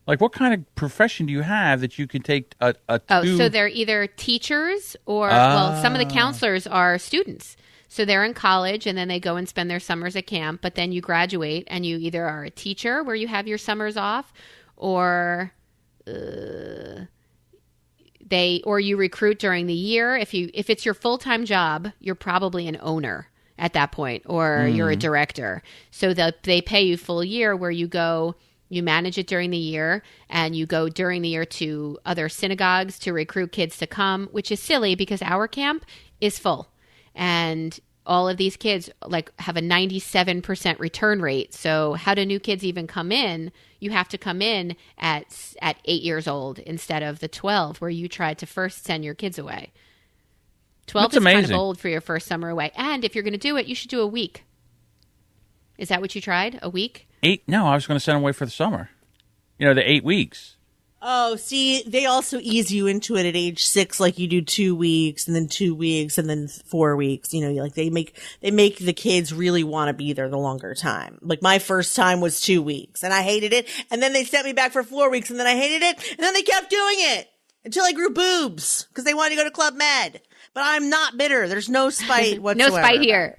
Like, what kind of profession do you have that you can take so they're either teachers or, some of the counselors are students. So they're in college and then they go and spend their summers at camp, but then you graduate and you either are a teacher where you have your summers off or you recruit during the year. If it's your full-time job, you're probably an owner at that point, or you're a director. So they pay you full year where you go, you manage it during the year, and you go during the year to other synagogues to recruit kids to come, which is silly because our camp is full. And all of these kids have a 97% return rate. So how do new kids even come in? You have to come in at 8 years old instead of the 12 where you tried to first send your kids away. 12 is kind of old for your first summer away. And if you're going to do it, you should do a week. Is that what you tried? A week? 8? No, I was going to send them away for the summer. The 8 weeks. Oh, see, they also ease you into it at age 6, like you do 2 weeks and then 2 weeks and then 4 weeks. They make the kids really want to be there the longer time. Like, my first time was 2 weeks and I hated it. And then they sent me back for 4 weeks and then I hated it. And then they kept doing it until I grew boobs because they wanted to go to Club Med. But I'm not bitter. There's no spite whatsoever. No spite here.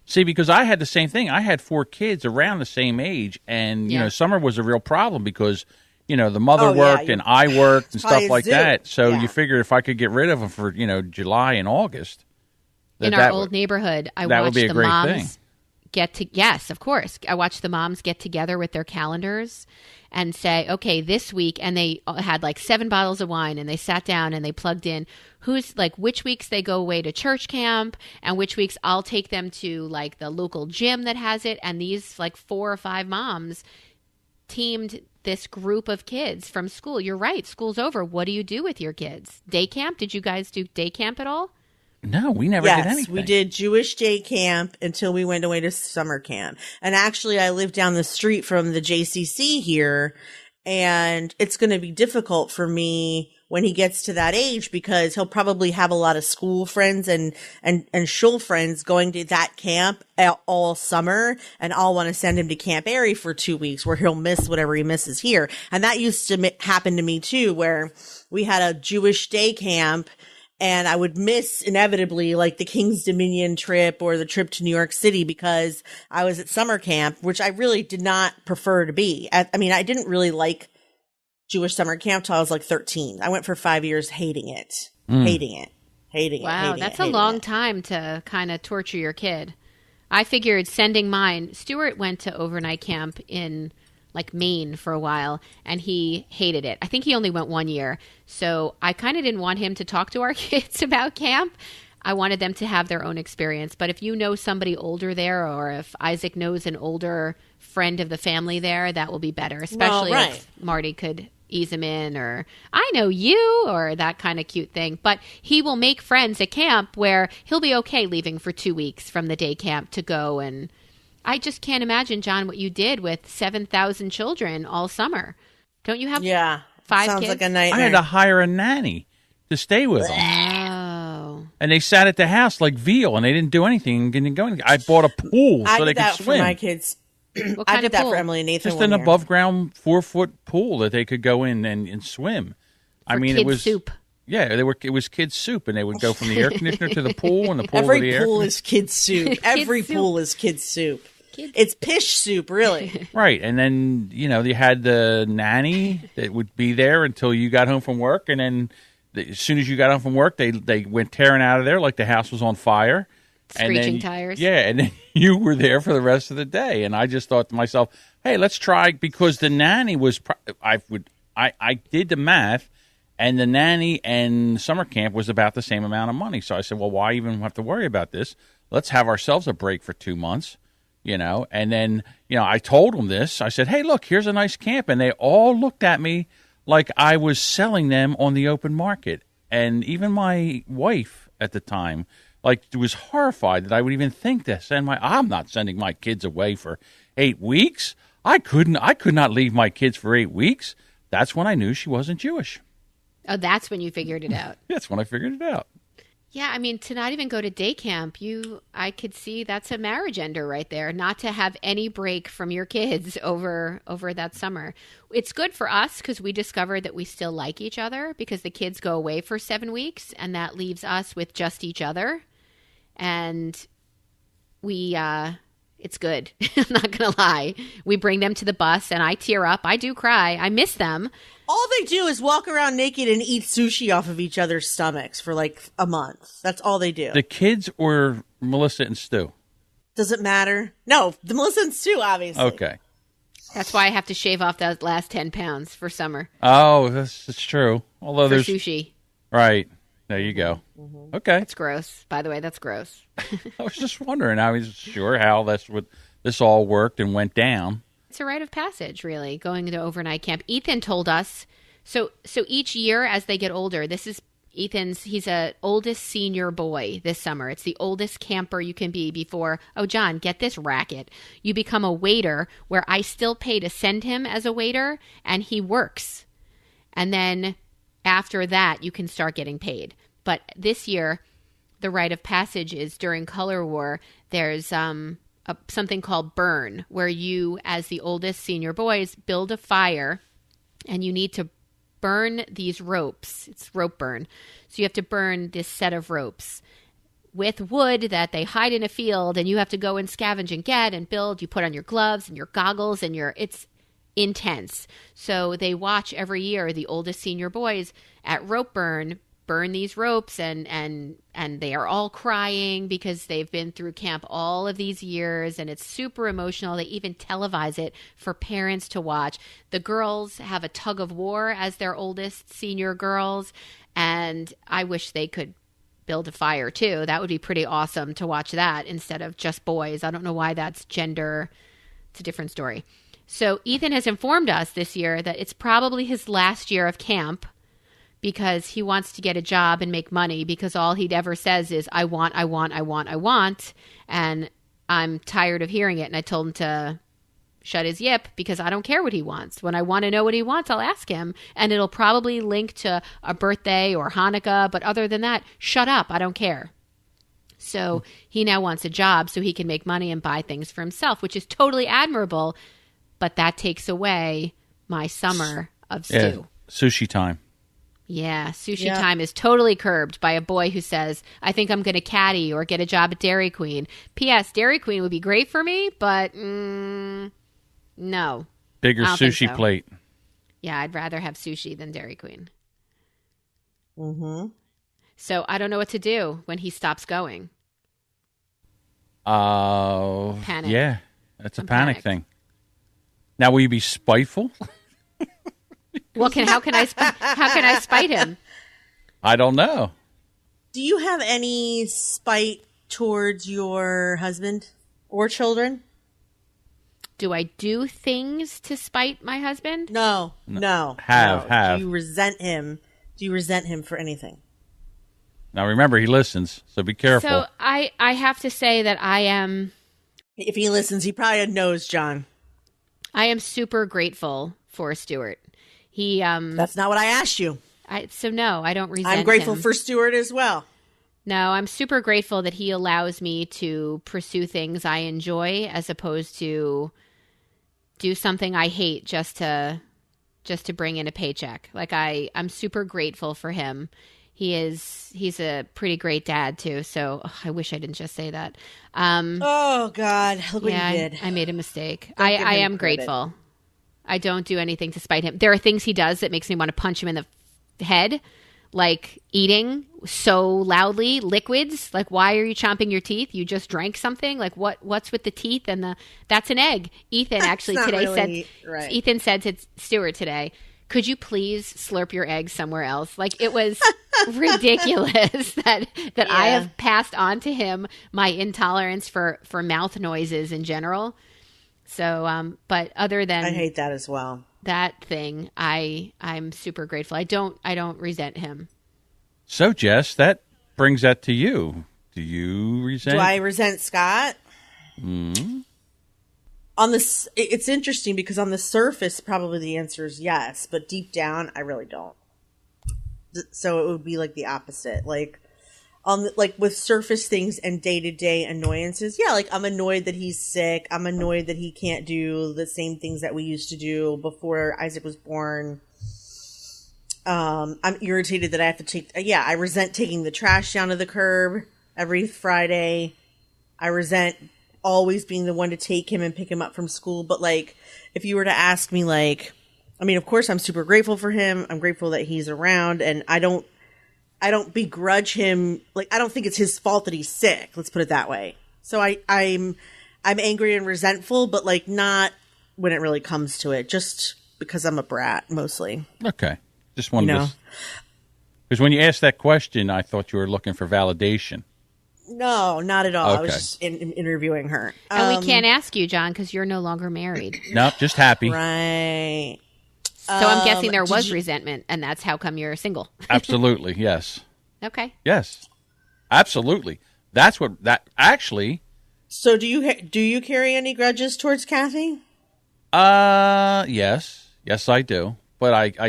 See, because I had the same thing. I had 4 kids around the same age, and summer was a real problem because the mother worked and I worked and stuff like that. So you figured if I could get rid of them for July and August, in our old neighborhood, I watched the moms yes, of course. I watched the moms get together with their calendars and say, okay, this week, and they had like 7 bottles of wine, and they sat down and they plugged in who's like which weeks they go away to church camp and which weeks I'll take them to like the local gym that has it. And these like 4 or 5 moms teamed this group of kids from school. You're right. School's over. What do you do with your kids? Day camp? Did you guys do day camp at all? No, we never did anything. Yes, we did Jewish day camp until we went away to summer camp. And actually, I live down the street from the JCC here, and it's going to be difficult for me when he gets to that age because he'll probably have a lot of school friends and shul friends going to that camp all summer, and I'll want to send him to Camp Airy for 2 weeks where he'll miss whatever he misses here. And that used to happen to me too, where we had a Jewish day camp and I would miss inevitably like the King's Dominion trip or the trip to New York City because I was at summer camp, which I really did not prefer to be. I mean, I didn't really like Jewish summer camp till I was like 13. I went for 5 years hating it. Wow, that's a long time to kind of torture your kid. I figured sending mine, Stuart went to overnight camp in like Maine for a while, and he hated it. I think he only went 1 year. So I kind of didn't want him to talk to our kids about camp. I wanted them to have their own experience. But if you know somebody older there, or if Isaac knows an older friend of the family there, that will be better, especially if Marty could ease him in, or I know you, or that kind of cute thing. But he will make friends at camp where he'll be okay leaving for 2 weeks from the day camp to go. And I just can't imagine, John, what you did with 7,000 children all summer. Don't you have 5 sounds kids? like a nightmare. I had to hire a nanny to stay with them. Oh. And they sat at the house like veal, and they didn't do anything. Didn't go anything. I bought a pool so they could swim. For my kids. What I kind did of that pool? for Emily and Nathan. Just an above ground 4-foot pool that they could go in and swim. For kids' soup. Yeah, it was kids' soup, and they would go from the air conditioner to the pool, and the pool Every to the air. pool is kids' soup. Every pool is kids' soup. It's pish soup, really. Right, and then they had the nanny that would be there until you got home from work, and then as soon as you got home from work, they went tearing out of there like the house was on fire. Screeching tires. Yeah, and then you were there for the rest of the day, and I just thought to myself, hey, let's try, because the nanny was I did the math, and the nanny and summer camp was about the same amount of money. So I said, well, why even have to worry about this? Let's have ourselves a break for 2 months, and then, I told them this. I said, hey, look, here's a nice camp. And they all looked at me like I was selling them on the open market. And even my wife at the time, was horrified that I would even think to send I'm not sending my kids away for 8 weeks. I could not leave my kids for 8 weeks. That's when I knew she wasn't Jewish. Oh, that's when you figured it out. That's when I figured it out. Yeah, I mean, to not even go to day camp, I could see that's a marriage ender right there, not to have any break from your kids over that summer. It's good for us because we discovered that we still like each other because the kids go away for 7 weeks, and that leaves us with just each other. And it's good. I'm not going to lie. We bring them to the bus and I tear up. I do cry. I miss them. All they do is walk around naked and eat sushi off of each other's stomachs for like a month. That's all they do. The kids or Melissa and Stu? Does it matter? No, the Melissa and Stu, obviously. Okay. That's why I have to shave off those last 10 pounds for summer. Oh, that's true. Although for there's sushi. Right. There you go. Mm-hmm. Okay. That's gross. By the way, that's gross. I was just wondering. I was sure how this all worked and went down. It's a rite of passage, really, going to overnight camp. Ethan told us, so each year as they get older, this is he's a oldest senior boy this summer. It's the oldest camper you can be before, oh, John, get this racket. You become a waiter where I still pay to send him as a waiter, and he works. And then after that, you can start getting paid. But this year, the rite of passage is during Color War, there's something called burn, where you, as the oldest senior boys, build a fire, and you need to burn these ropes. It's rope burn. So you have to burn this set of ropes with wood that they hide in a field, and you have to go and scavenge and get and build. You put on your gloves and your goggles, and it's intense. So they watch every year the oldest senior boys at rope burn burn these ropes and they are all crying because they've been through camp all of these years and it's super emotional. They even televise it for parents to watch. The girls have a tug of war as their oldest senior girls, and I wish they could build a fire too. That would be pretty awesome to watch that instead of just boys. I don't know why that's gender. It's a different story. So Ethan has informed us this year that it's probably his last year of camp because he wants to get a job and make money, because all he'd ever says is, I want. And I'm tired of hearing it. And I told him to shut his yip because I don't care what he wants. When I want to know what he wants, I'll ask him. And it'll probably link to a birthday or Hanukkah. But other than that, shut up. I don't care. So he now wants a job so he can make money and buy things for himself, which is totally admirable. But that takes away my summer of stew. Yeah, sushi time. Yeah, sushi time is totally curbed by a boy who says, I think I'm going to caddy or get a job at Dairy Queen. P.S. Dairy Queen would be great for me, but no. Bigger sushi plate. Yeah, I'd rather have sushi than Dairy Queen. Mm-hmm. So I don't know what to do when he stops going. Panic. Yeah, that's a panic thing. Now, will you be spiteful? Well, how can I spite him? I don't know. Do you have any spite towards your husband or children? Do I do things to spite my husband? No. Have. Do you resent him? Do you resent him for anything? Now, remember, he listens, so be careful. So I have to say that I am... If he listens, he probably knows, John. I am super grateful for Stuart. He That's not what I asked you. No, I don't resent him. I'm grateful for Stuart as well. No, I'm super grateful that he allows me to pursue things I enjoy as opposed to do something I hate just to bring in a paycheck. Like I'm super grateful for him. He's a pretty great dad too. So I wish I didn't just say that. Oh God, look what you did. I made a mistake. I am grateful. I don't do anything to spite him. There are things he does that makes me want to punch him in the head, like eating so loudly, liquids. Like, why are you chomping your teeth? You just drank something. Like, what's with the teeth and that's an egg. Ethan actually today Ethan said to Stuart today, could you please slurp your egg somewhere else? Like, it was ridiculous that I have passed on to him my intolerance for mouth noises in general. So, but other than I hate that as well. That thing, I'm super grateful. I don't resent him. So, Jess, that brings that to you. Do you resent? Do I resent Scott? Mm-hmm. It's interesting because on the surface, probably the answer is yes, but deep down, I really don't. So it would be like the opposite. Like with surface things and day-to-day annoyances, like I'm annoyed that he's sick. I'm annoyed that he can't do the same things that we used to do before Isaac was born. I'm irritated that I have to I resent taking the trash down to the curb every Friday. I resent always being the one to take him and pick him up from school. But like, if you were to ask me, like, I mean, of course I'm super grateful for him. I'm grateful that he's around, and I don't begrudge him. Like, I don't think it's his fault that he's sick. Let's put it that way. So I'm angry and resentful, but like not when it really comes to it, just because I'm a brat mostly. Okay. Just wanted to, because when you asked that question, I thought you were looking for validation. No, not at all. Okay. I was just interviewing her. And we can't ask you, John, because you're no longer married. Nope, just happy. Right. So I'm guessing there was resentment, and that's how come you're single. Absolutely, yes. Okay. Yes, absolutely. That's what that actually. So do you carry any grudges towards Kathy? Yes, I do. But I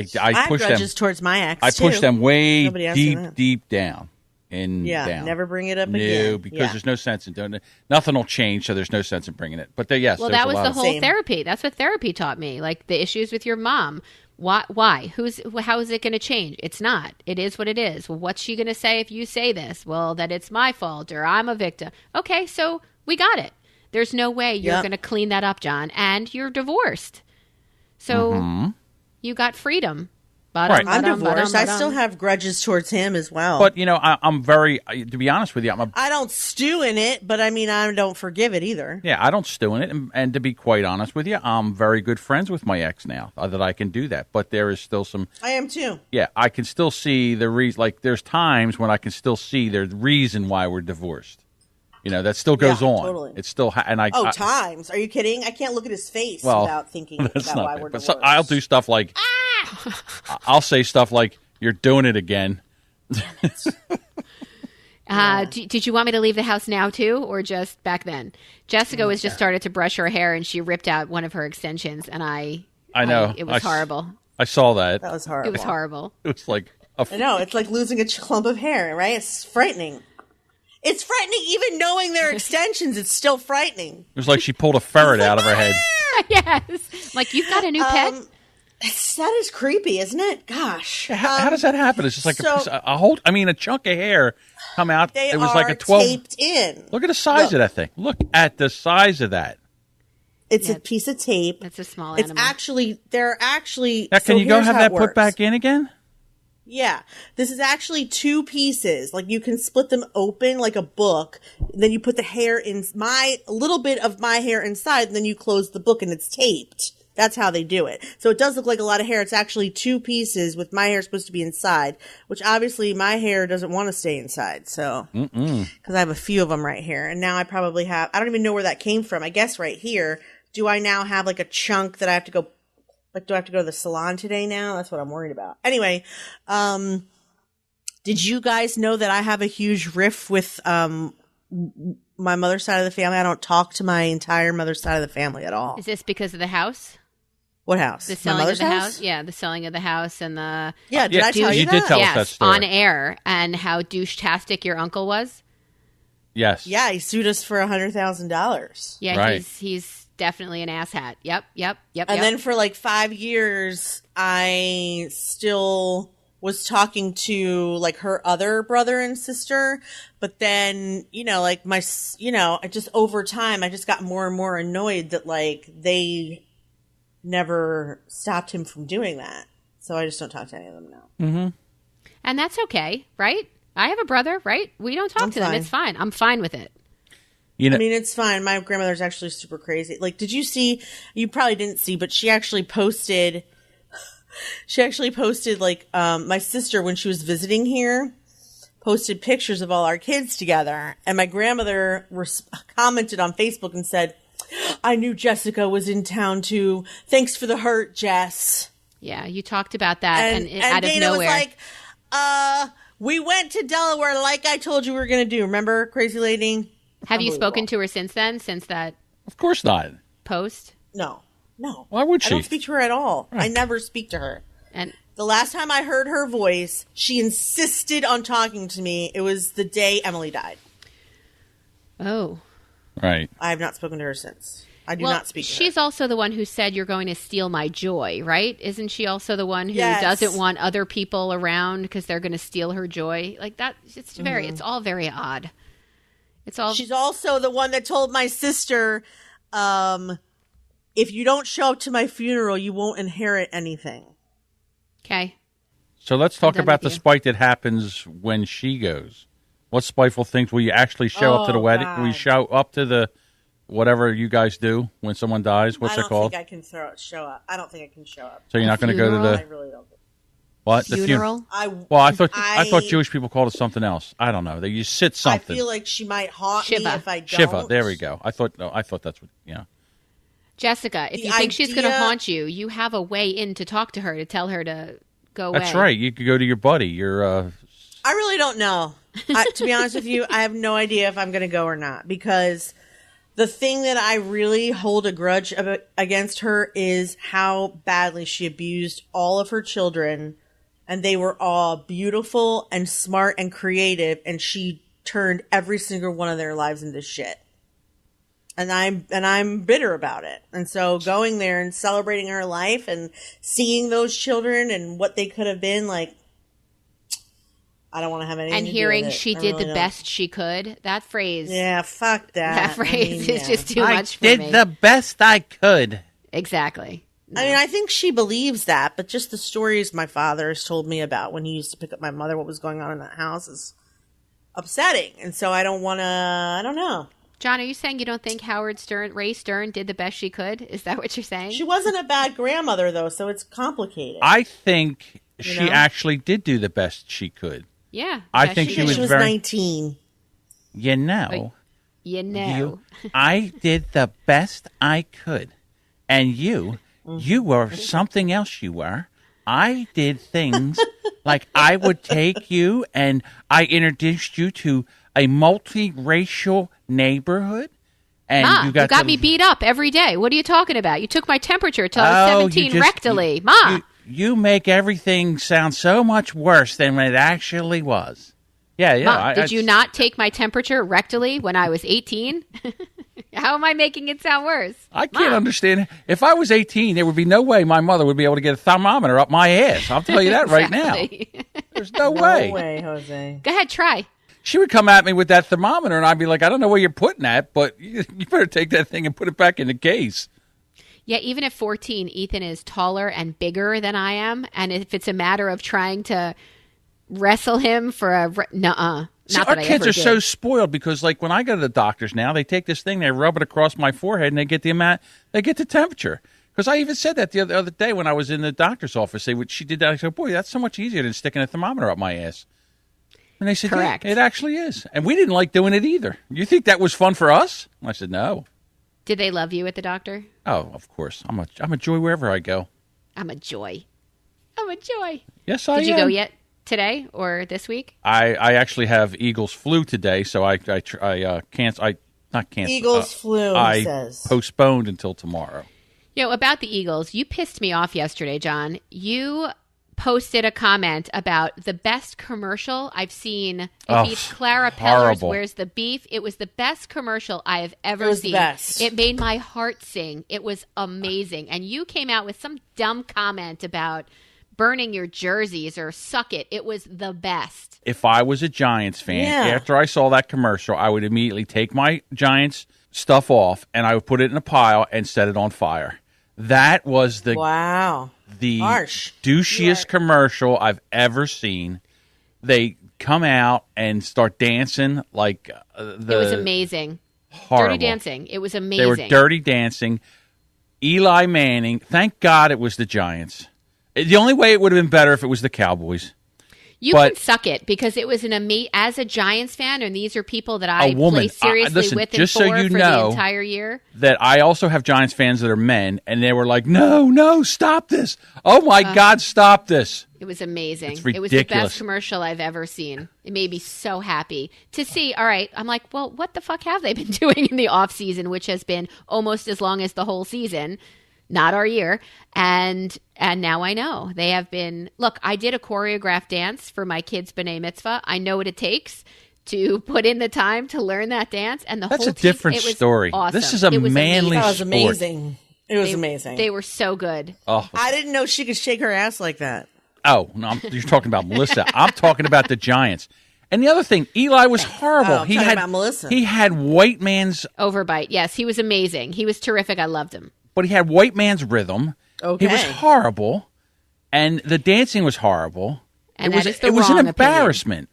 push them grudges towards my ex. I push them way Nobody deep down. Down. Never bring it up again. No, because there's no sense in doing it. Nothing will change, so there's no sense in bringing it. But yes, well, that was the whole therapy. That's what therapy taught me. Like the issues with your mom. Why? How is it going to change? It's not. It is what it is. Well, what's she going to say if you say this? Well, that it's my fault or I'm a victim. Okay, so we got it. There's no way you're going to clean that up, John. And you're divorced. So you got freedom. Right. I'm divorced. I still have grudges towards him as well. But, I'm very, to be honest with you, I don't stew in it, but I mean, I don't forgive it either. Yeah, I don't stew in it. And to be quite honest with you, I'm very good friends with my ex now that I can do that. But there is still some. I am too. Yeah, I can still see the reason. Like, there's times when I can still see the reason why we're divorced. That still goes on. Totally. It's still, times. Are you kidding? I can't look at his face without thinking about why we're divorced. But I'll do stuff like, I'll say stuff like, "You're doing it again." Did you want me to leave the house now too, or just back then? Jessica was just started to brush her hair, and she ripped out one of her extensions, and I know it was horrible. I saw that. That was horrible. It was horrible. It was like I know, it's like losing a clump of hair, right? It's frightening. It's frightening even knowing they're extensions. It's still frightening. It was like she pulled a ferret out of her head. Yes. Like, you've got a new pet? That is creepy, isn't it? Gosh. How does that happen? It's just like a chunk of hair come out. It was like a 12. Taped in. Look at the size of that thing. Look at the size of that. It's a piece of tape. It's a small animal. They're actually. Now, can you go have that put back in again? Yeah. This is actually two pieces. Like, you can split them open like a book. Then you put the hair in a little bit of my hair inside, and then you close the book and it's taped. That's how they do it. So it does look like a lot of hair. It's actually two pieces with my hair supposed to be inside, which obviously my hair doesn't want to stay inside. So, because I have a few of them right here. And now I probably have, I don't even know where that came from. I guess right here. Do I now have like a chunk that I have to go, like, do I have to go to the salon today now? That's what I'm worried about. Anyway, did you guys know that I have a huge riff with, my mother's side of the family? I don't talk to my entire mother's side of the family at all. Is this because of the house? What house? The selling of the house? Yeah, the selling of the house and the... Yeah, did I tell you that? You did tell us that story. On air, and how douche-tastic your uncle was? Yes. Yeah, he sued us for $100,000. Yeah, right. He's definitely an asshat. Yep. And then for like 5 years, I still was talking to like her other brother and sister, but then, like I just over time, I just got more and more annoyed that like they never stopped him from doing that. So I just don't talk to any of them now. Mm-hmm. And that's okay, right? I have a brother, right? We don't talk to them. It's fine. I'm fine with it. I mean, it's fine. My grandmother's actually super crazy. Like, did you see, you probably didn't see, but she actually posted like, my sister, when she was visiting here, posted pictures of all our kids together. And my grandmother commented on Facebook and said, "I knew Jessica was in town too. Thanks for the hurt, Jess." Yeah, you talked about that and out of Dana nowhere. was like, we went to Delaware like I told you we were going to do. Remember, crazy lady? Have you spoken to her since then, since that Of course not. post? No. Why would she? I don't speak to her at all. Right. I never speak to her. And the last time I heard her voice, she insisted on talking to me. It was the day Emily died. Oh. Right. I have not spoken to her since. I do not speak to her. She's also the one who said you're going to steal my joy, right? Isn't she also the one who doesn't want other people around because they're going to steal her joy? Like that, it's it's all very odd. She's also the one that told my sister, if you don't show up to my funeral, you won't inherit anything. Okay. So let's talk about the spite that happens when she goes. What spiteful things will you actually show up to the wedding? God. Will you show up to the whatever you guys do when someone dies? What's it called? I don't think I can show up. I don't think I can show up. So you're not going to go to the... I really don't. What? The funeral? I thought Jewish people called it something else. I don't know. They use sit something. I feel like she might haunt me if I don't. Shiva. There we go. I thought that's what. Yeah. Jessica, if you think she's going to haunt you, you have a way in to talk to her to tell her to go away. That's right. You could go to your buddy. I really don't know. To be honest with you, I have no idea if I'm going to go or not, because the thing that I really hold a grudge against her is how badly she abused all of her children. And they were all beautiful and smart and creative, and she turned every single one of their lives into shit. And I'm bitter about it. And so going there and celebrating her life and seeing those children and what they could have been, like, I don't want to have anything and to hearing do with it. she did the best she could. That phrase. Yeah, fuck that. That phrase is just too much for me. I did the best I could. Exactly. No. I mean, I think she believes that, but just the stories my father has told me about when he used to pick up my mother, what was going on in that house is upsetting. And so I don't want to, I don't know. John, are you saying you don't think Ray Stern did the best she could? Is that what you're saying? She wasn't a bad grandmother, though, so it's complicated. I think she actually did do the best she could. Yeah. I think she was 19. You know. I did the best I could. And you were something else you were. I did things like I would take you and I introduced you to a multiracial neighborhood. And Ma, you got me beat up every day. What are you talking about? You took my temperature till I was 17 rectally. Ma. You make everything sound so much worse than it actually was. Yeah. Ma, did you not take my temperature rectally when I was 18? How am I making it sound worse? I can't understand. If I was 18, there would be no way my mother would be able to get a thermometer up my ass. I'll tell you that right now. There's no way. No way, Jose. Go ahead, try. She would come at me with that thermometer, and I'd be like, I don't know where you're putting that, but you better take that thing and put it back in the case. Yeah, even at 14, Ethan is taller and bigger than I am. And if it's a matter of trying to wrestle him for a... nuh-uh. See, our kids are so spoiled because, like, when I go to the doctors now, they take this thing, they rub it across my forehead, and they get the temperature. Because I even said that the other day when I was in the doctor's office. She did that. I said, boy, that's so much easier than sticking a thermometer up my ass. And they said, correct. Yeah, it actually is. And we didn't like doing it either. You think that was fun for us? I said, no. Did they love you at the doctor? Oh, of course. I'm a joy wherever I go. I'm a joy. Yes, I am. Did you go yet? Today or this week? I actually have Eagles flu today, so I Eagles flu, I says. Postponed until tomorrow. About the Eagles, you pissed me off yesterday, John. You posted a comment about the best commercial I've seen. It beats Clara Peller's Where's the Beef. It was the best commercial I have ever seen. The best. It made my heart sing. It was amazing. And you came out with some dumb comment about burning your jerseys or suck it. It was the best. If I was a Giants fan, after I saw that commercial, I would immediately take my Giants stuff off and I would put it in a pile and set it on fire. That was the harsh, douchiest commercial I've ever seen. They come out and start dancing like it was amazing. Horrible. Dirty dancing. It was amazing. They were dirty dancing. Eli Manning. Thank God it was the Giants. The only way it would have been better if it was the Cowboys. You can suck it because it was as a Giants fan, and these are people that I play seriously with and for the entire year. That I also have Giants fans that are men, and they were like, no, stop this. Oh, my God, stop this. It was amazing. It's ridiculous. It was the best commercial I've ever seen. It made me so happy to see. All right, I'm like, well, what the fuck have they been doing in the off season, which has been almost as long as the whole season? Not our year. And now I know. They have been... Look, I did a choreographed dance for my kids' B'nai Mitzvah. I know what it takes to put in the time to learn that dance. And That's a different story. Awesome. This is a manly sport. That was amazing. It was amazing. They were so good. Oh. I didn't know she could shake her ass like that. Oh, no, you're talking about Melissa. I'm talking about the Giants. And the other thing, Eli was horrible. He had about Melissa. He had white man's... Overbite. Yes, he was amazing. He was terrific. I loved him. But he had white man's rhythm. Okay. He was horrible. And the dancing was horrible. And it was an embarrassment.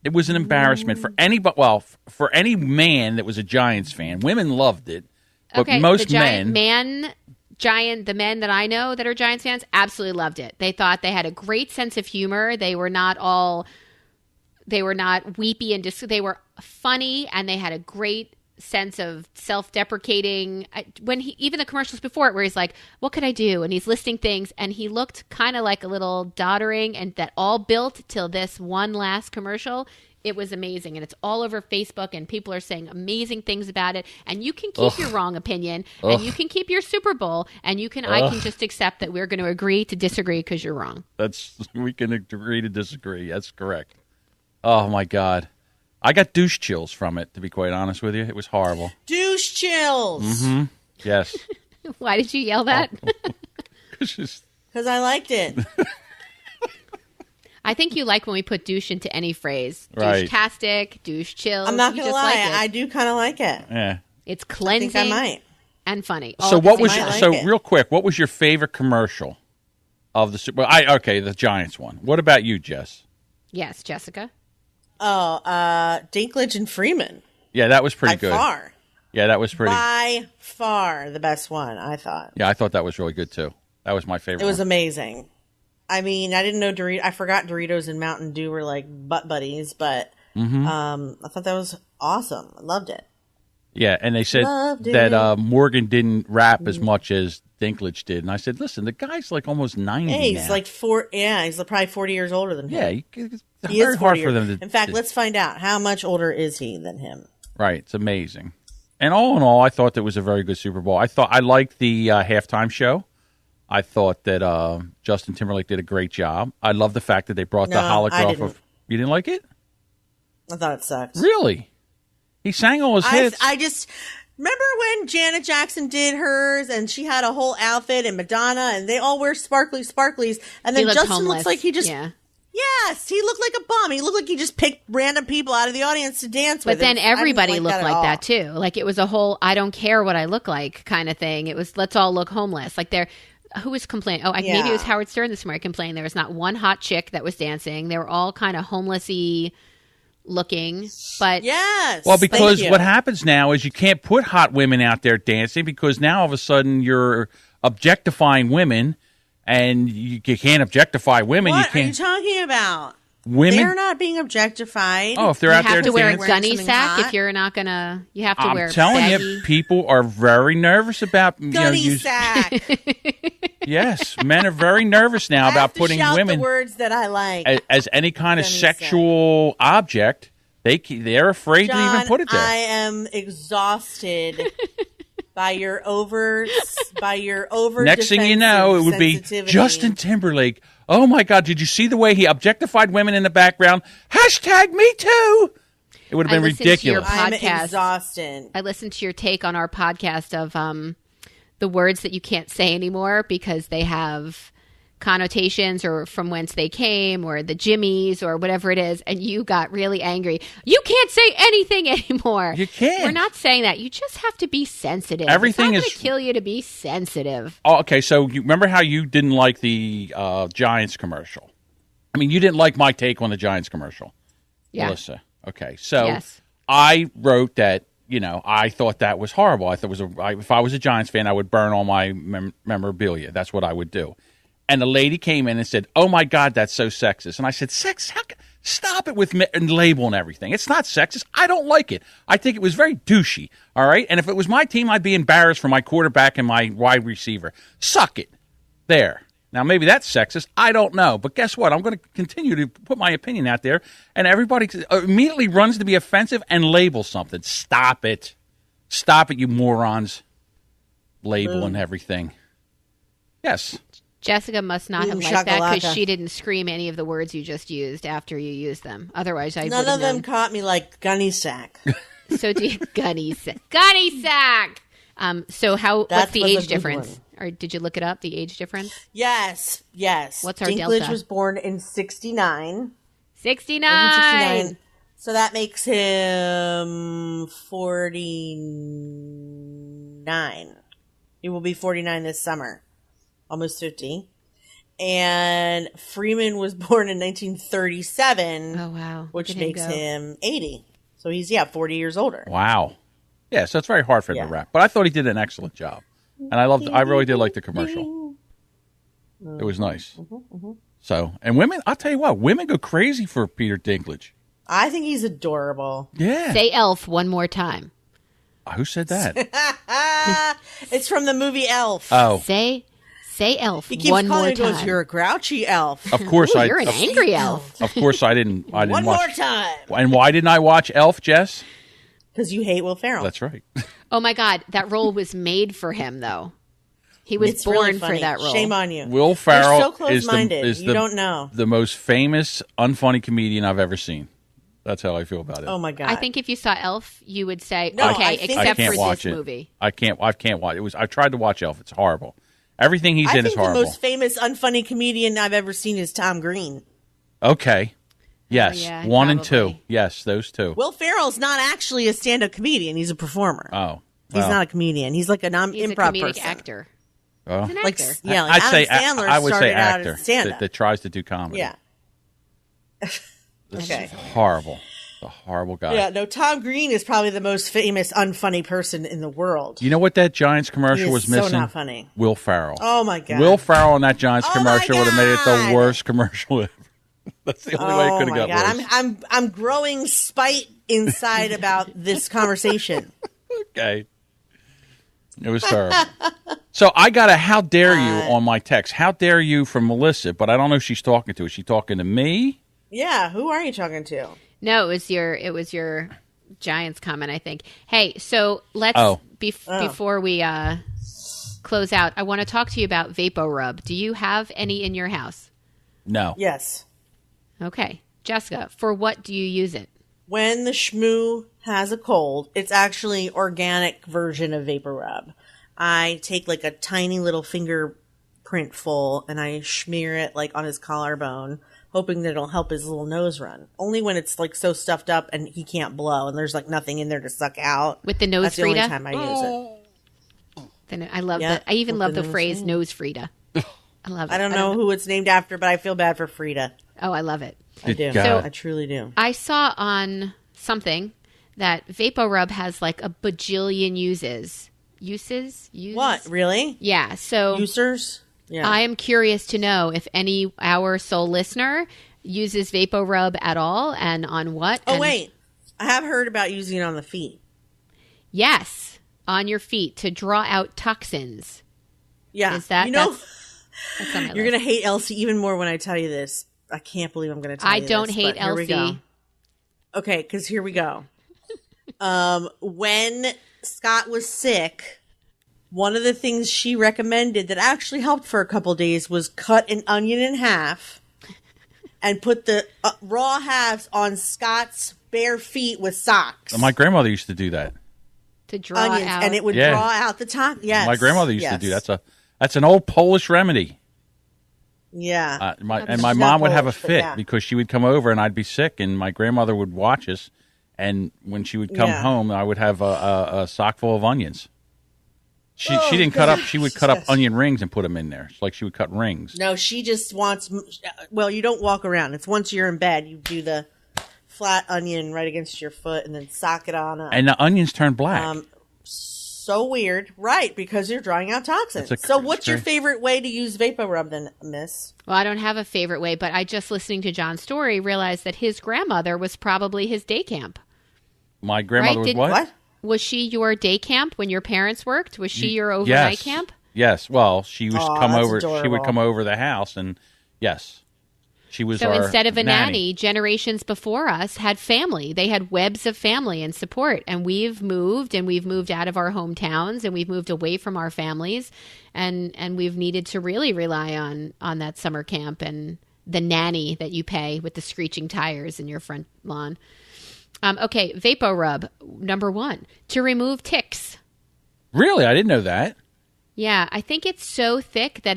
It was an embarrassment for anybody. Well, for any man that was a Giants fan. Women loved it. But most men... the men that I know that are Giants fans absolutely loved it. They thought they had a great sense of humor. They were not weepy and they were funny, and they had a great sense of self-deprecating. When even the commercials before it, where he's like, "What could I do?" and he's listing things, and he looked kind of like a little doddering, and that all built till this one last commercial. It was amazing, and it's all over Facebook, and people are saying amazing things about it. And you can keep your wrong opinion, and you can keep your Super Bowl, and I can just accept that we're going to agree to disagree because you're wrong. We can agree to disagree. That's correct. Oh my God, I got douche chills from it. To be quite honest with you, it was horrible. Douche chills. Mm-hmm. Yes. Why did you yell that? Because I liked it. I think you like when we put douche into any phrase. Right. Douche-tastic, douche chills. I'm not going to lie. I do kind of like it. Yeah. It's cleansing. I think I might. and funny. So what was like real quick? What was your favorite commercial of the Super? The Giants one. What about you, Jess? Yes, Jessica. Oh, Dinklage and Freeman. Yeah, that was pretty good. By far. Yeah, that was pretty. By far the best one, I thought. Yeah, I thought that was really good too. That was my favorite. It was one. amazing. I mean, I didn't know I forgot Doritos and Mountain Dew were like butt buddies, but I thought that was awesome. I loved it. Yeah, and they said that Morgan didn't rap as much as Dinklage did, and I said, "Listen, the guy's like almost 90 Yeah, he's now. like he's probably 40 years older than him. Yeah, it's he very is 40 hard for years. them to. In fact, let's find out how much older is he than him. Right, it's amazing. And all in all, I thought that was a very good Super Bowl. I liked the halftime show. I thought that Justin Timberlake did a great job. I love the fact that they brought the holograph of. You didn't like it? I thought it sucked. Really? He sang all his hits. I just remember when Janet Jackson did hers, and she had a whole outfit, and Madonna, and they all wear sparklies, and then Justin homeless. looks like he just. Yeah. Yes, he looked like a bum. He looked like he just picked random people out of the audience to dance with. But then everybody looked like that all. too. Like it was a whole "I don't care what I look like" kind of thing. It was let's all look homeless. Like who was complaining? Oh, maybe it was Howard Stern this morning complaining there was not one hot chick that was dancing. They were all kind of homelessy looking. But yes, well, because what happens now is you can't put hot women out there dancing because now all of a sudden you're objectifying women, and you can't objectify women. What you are can't. you talking about? Women, they're not being objectified. Oh, if they're you out there have to wear a dancing, gunny something sack hot. if you're not gonna. You have to wear. I'm telling baggy. you, people are very nervous about Gunny sack. Yes, men are very nervous now I about have to putting shout women the words that I like. as any kind of Gunny sexual object. They're afraid to even put it there. I am exhausted by your over. Next thing you know, it would be Justin Timberlake. Oh my God! Did you see the way he objectified women in the background? Hashtag Me Too. It would have been ridiculous. I'm podcast. exhausted. I listened to your take on our podcast of the words that you can't say anymore because they have connotations or from whence they came or the jimmies or whatever it is, and you got really angry. You can't say anything anymore. You can't. We're not saying that. You just have to be sensitive. Everything it's not is going to kill you to be sensitive. Oh, okay, so you remember how you didn't like the Giants commercial? I mean, you didn't like my take on the Giants commercial, Yeah. Melissa. Okay, so Yes. I wrote that. I thought that was horrible. I thought if I was a Giants fan, I would burn all my memorabilia. That's what I would do. And the lady came in and said, "Oh my God, that's so sexist." And I said, stop it with and label and everything. It's not sexist. I don't like it. I think it was very douchey. All right. And if it was my team, I'd be embarrassed for my quarterback and my wide receiver. Suck it. There. Now, maybe that's sexist. I don't know. But guess what? I'm going to continue to put my opinion out there. And everybody immediately runs to be offensive and label something. Stop it. Stop it, you morons. Label and everything. Yes. Jessica must not have Boom, liked that because shakalaka. she didn't scream any of the words you just used after you used them. Otherwise, I None would of have them caught me like gunny sack. So do you, gunny sack. Gunny sack. So what's That the was a age good difference? one. Or did you look it up? The age difference? Yes. What's our Dinklage delta? was born in 69. 69. So that makes him 49. He will be 49 this summer. Almost 50. And Freeman was born in 1937. Oh, wow. Which Look at makes go. him 80. So he's, 40 years older. Wow. Yeah, so it's very hard for him to rap. But I thought he did an excellent job. And I really did like the commercial. It was nice. So, and women, I'll tell you what, women go crazy for Peter Dinklage. I think he's adorable. Yeah. Say elf one more time. Who said that? It's from the movie Elf. Oh, Say elf He keeps one calling more it, goes, time. "You're a grouchy elf." of course Ooh, I. you're an angry elf. Of course I didn't. I didn't One more watch. time. And why didn't I watch Elf, Jess? Because you hate Will Ferrell. That's right. Oh, my God. That role was made for him, though. He was It's really born for funny. that role. Shame on you. Will Ferrell You're so close-minded. is You don't know. the most famous unfunny comedian I've ever seen. That's how I feel about it. Oh my god! I think if you saw Elf, you would say, No, okay, I think- I except can't for watch this it. movie. I can't watch it. I tried to watch Elf. It's horrible. Everything he's in is think the horrible. most famous unfunny comedian I've ever seen is Tom Green. Okay. Yes. Yeah, 1 and 2. probably. Yes, those two. Will Ferrell's not actually a stand-up comedian; he's a performer. Oh. He's not a comedian. He's like an He's improv a comedic person. actor. Oh. He's an Like, actor. yeah, like I'd Adam say Sandler I would say started out actor as stand-up. that tries to do comedy. Yeah. This Okay. is horrible. A horrible guy. Yeah, no, Tom Green is probably the most famous unfunny person in the world. You know what that Giants commercial He was is missing? so not funny. Will Ferrell. Oh my god. Will Ferrell in that Giants Oh commercial my would have made it the God. worst commercial ever. That's the only way it Oh could my have got god. worse. I'm growing spite inside about this conversation. Okay. It was terrible. So I got a how dare you on my text. How dare you from Melissa, but I don't know who she's talking to. Is she talking to me? Yeah, who are you talking to? No, it was your Giants comment, I think. Hey, so let's before we close out, I want to talk to you about VapoRub. Do you have any in your house? No. Yes. Okay. Jessica, for what do you use it? When the shmoo has a cold, it's actually organic version of VapoRub. I take like a tiny little fingerprint full and I smear it like on his collarbone, hoping that it'll help his little nose run. Only when it's like so stuffed up and he can't blow and there's like nothing in there to suck out. With the nose That's Frida? the only time I use it. Then I love Yeah, that. I even with love the the nose phrase Frida. nose Frida. I love it. I don't know who it's named after, but I feel bad for Frida. Oh, I love it. I do. So- I truly do. I saw on something that VapoRub has like a bajillion uses. Uses? What? Really? Yeah. So Users? Yeah. I am curious to know if any our sole listener uses VapoRub at all and on what. Oh, and wait. I have heard about using it on the feet. Yes, on your feet to draw out toxins. Yeah. Is that that's on my You're list. going to hate Elsie even more when I tell you this. I can't believe I'm going to tell you I this. don't hate but here we go. Elsie. Okay, because here we go. When Scott was sick, one of the things she recommended that actually helped for a couple days was cut an onion in half and put the raw halves on Scott's bare feet with socks. My grandmother used to do that. To draw onions, out. and it would Yeah. draw out the top. Yes, My grandmother used yes. to do that. That's an old Polish remedy. Yeah, My She's mom not would have a Polish, but fit yeah. because she would come over and I'd be sick, and my grandmother would watch us. And when she would come Yeah. home, I would have a sock full of onions. She Oh, didn't cut up. She would cut up yes. onion rings and put them in there. It's like she would cut rings. No, she just wants. Well, you don't walk around. It's once you're in bed, you do the flat onion right against your foot, and then sock it on up. And the onions turn black. So weird, right? Because you're drawing out toxins. That's a So, what's your crazy- favorite way to use VapoRub, then, Miss? Well, I don't have a favorite way, but I just listening to John's story realized that his grandmother was probably his day camp. My grandmother Right, was did- what? Was she your day camp when your parents worked? Was she your overnight Yes. camp? Yes. Well, she used to Aw, come that's over. She would adorable. come over the house, and yes, she was. So our instead of a nanny, generations before us had family. They had webs of family and support. And we've moved out of our hometowns and we've moved away from our families and we've needed to really rely on that summer camp and the nanny that you pay with the screeching tires in your front lawn. Okay, VapoRub, number 1, to remove ticks. Really, I didn't know that. Yeah, I think it's so thick that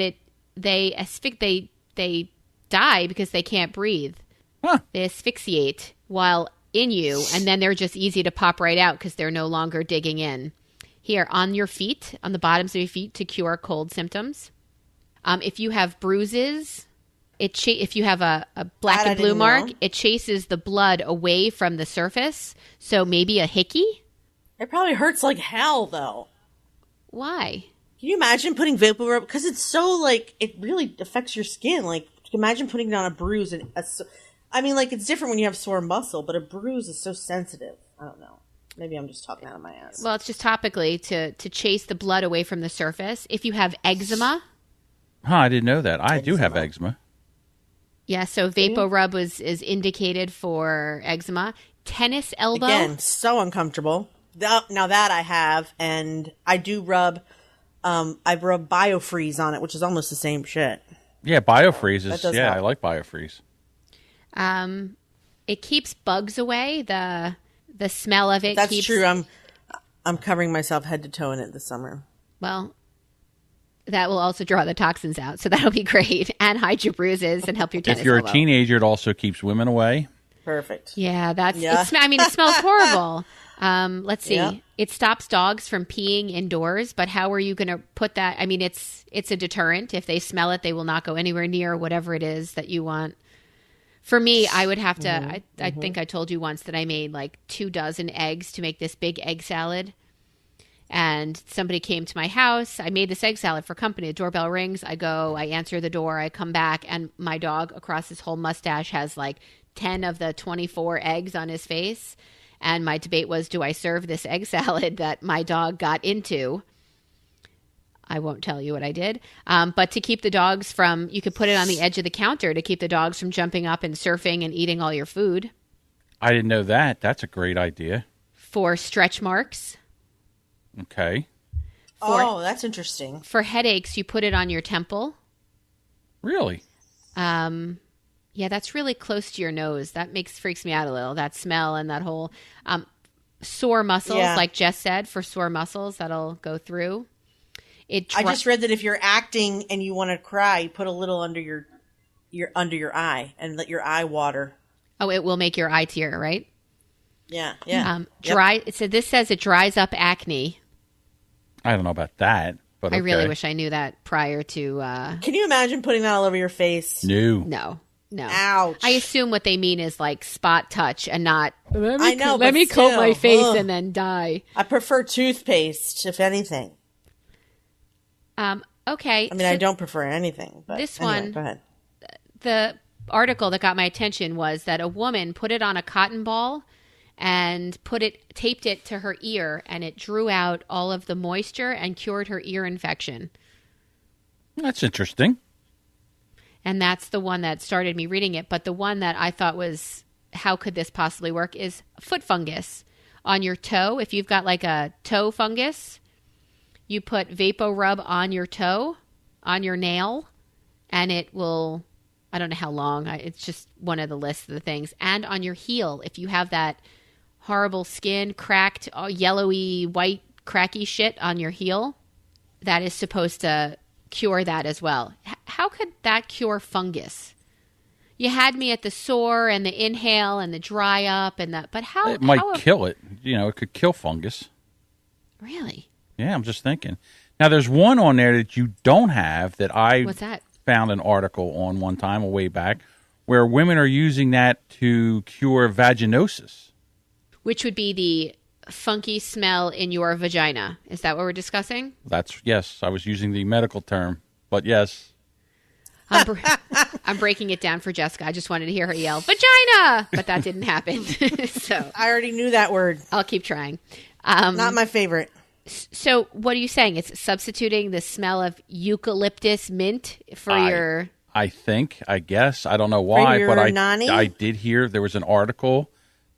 they die because they can't breathe. Huh. They asphyxiate while in you, and then they're just easy to pop right out because they're no longer digging in. Here, on your feet, on the bottoms of your feet to cure cold symptoms. If you have bruises, if you have a black That I and blue didn't mark, know. it chases the blood away from the surface. So maybe a hickey? It probably hurts like hell, though. Why? Can you imagine putting VapoRub? Because it's so, like, it really affects your skin. Like, imagine putting it on a bruise. And it's different when you have sore muscle, but a bruise is so sensitive. I don't know. Maybe I'm just talking out of my ass. Well, it's just topically to chase the blood away from the surface. If you have eczema, Huh? I didn't know that. I do have eczema. yeah, so VapoRub is indicated for eczema. Tennis elbow. Again, so uncomfortable. Now that I have, and I do rub, I rub BioFreeze on it, which is almost the same shit. Yeah, BioFreeze That is. does Yeah, help. I like BioFreeze. It keeps bugs away. The smell of it. That's keeps, true. I'm covering myself head to toe in it this summer. Well, that will also draw the toxins out, so that'll be great and hide your bruises and help your tennis If you're elbow. a teenager, it also keeps women away. Perfect. Yeah, that's. Yeah. It smells horrible. Let's see. Yep. It stops dogs from peeing indoors, but how are you going to put that? I mean, it's a deterrent. If they smell it, they will not go anywhere near whatever it is that you want. For me, I would have to, I think I told you once that I made like 24 eggs to make this big egg salad. And somebody came to my house. I made this egg salad for company. The doorbell rings. I go, I answer the door. I come back, and my dog across his whole mustache has like 10 of the 24 eggs on his face. And my debate was, do I serve this egg salad that my dog got into? I won't tell you what I did. But to keep the dogs from, you could put it on the edge of the counter to keep the dogs from jumping up and surfing and eating all your food. I didn't know that. That's a great idea. For stretch marks. Okay. That's interesting. For headaches, you put it on your temple. Really? Yeah, that's really close to your nose. That freaks me out a little, that smell and that whole sore muscles, like Jess said, for sore muscles, that'll go through. I just read that if you're acting and you want to cry, you put a little under your under your eye and let your eye water. Oh, it will make your eye tear, right? Yeah. This says it dries up acne. I don't know about that, but I really wish I knew that prior to. Can you imagine putting that all over your face? No. Ouch. I assume what they mean is like spot touch and not. Let me coat my face and then die. I prefer toothpaste, if anything. Okay. I mean, I don't prefer anything. But this anyway, one, go ahead. The article that got my attention was that a woman put it on a cotton ball and taped it to her ear, and it drew out all of the moisture and cured her ear infection. That's interesting. And that's the one that started me reading it. But the one that I thought was, how could this possibly work, is foot fungus on your toe. If you've got like a toe fungus, you put VapoRub on your toe, on your nail, and it will, I don't know how long, it's just one of the lists of the things. And on your heel, if you have that horrible skin, cracked, yellowy, white, cracky shit on your heel, that is supposed to cure that as well. How could that cure fungus? You had me at the sore and the inhale and the dry up and that, but how? It might kill it. It could kill fungus. Really? Yeah, I'm just thinking. Now, there's one on there that you don't have that I What's that? Found an article on one time, a way back, where women are using that to cure vaginosis. Which would be the funky smell in your vagina. Is that what we're discussing? Yes, I was using the medical term, but yes. I'm breaking it down for Jessica. I just wanted to hear her yell, vagina! But that didn't happen. So I already knew that word. I'll keep trying. Not my favorite. So what are you saying? It's substituting the smell of eucalyptus mint for your... I guess. I don't know why, but I did hear there was an article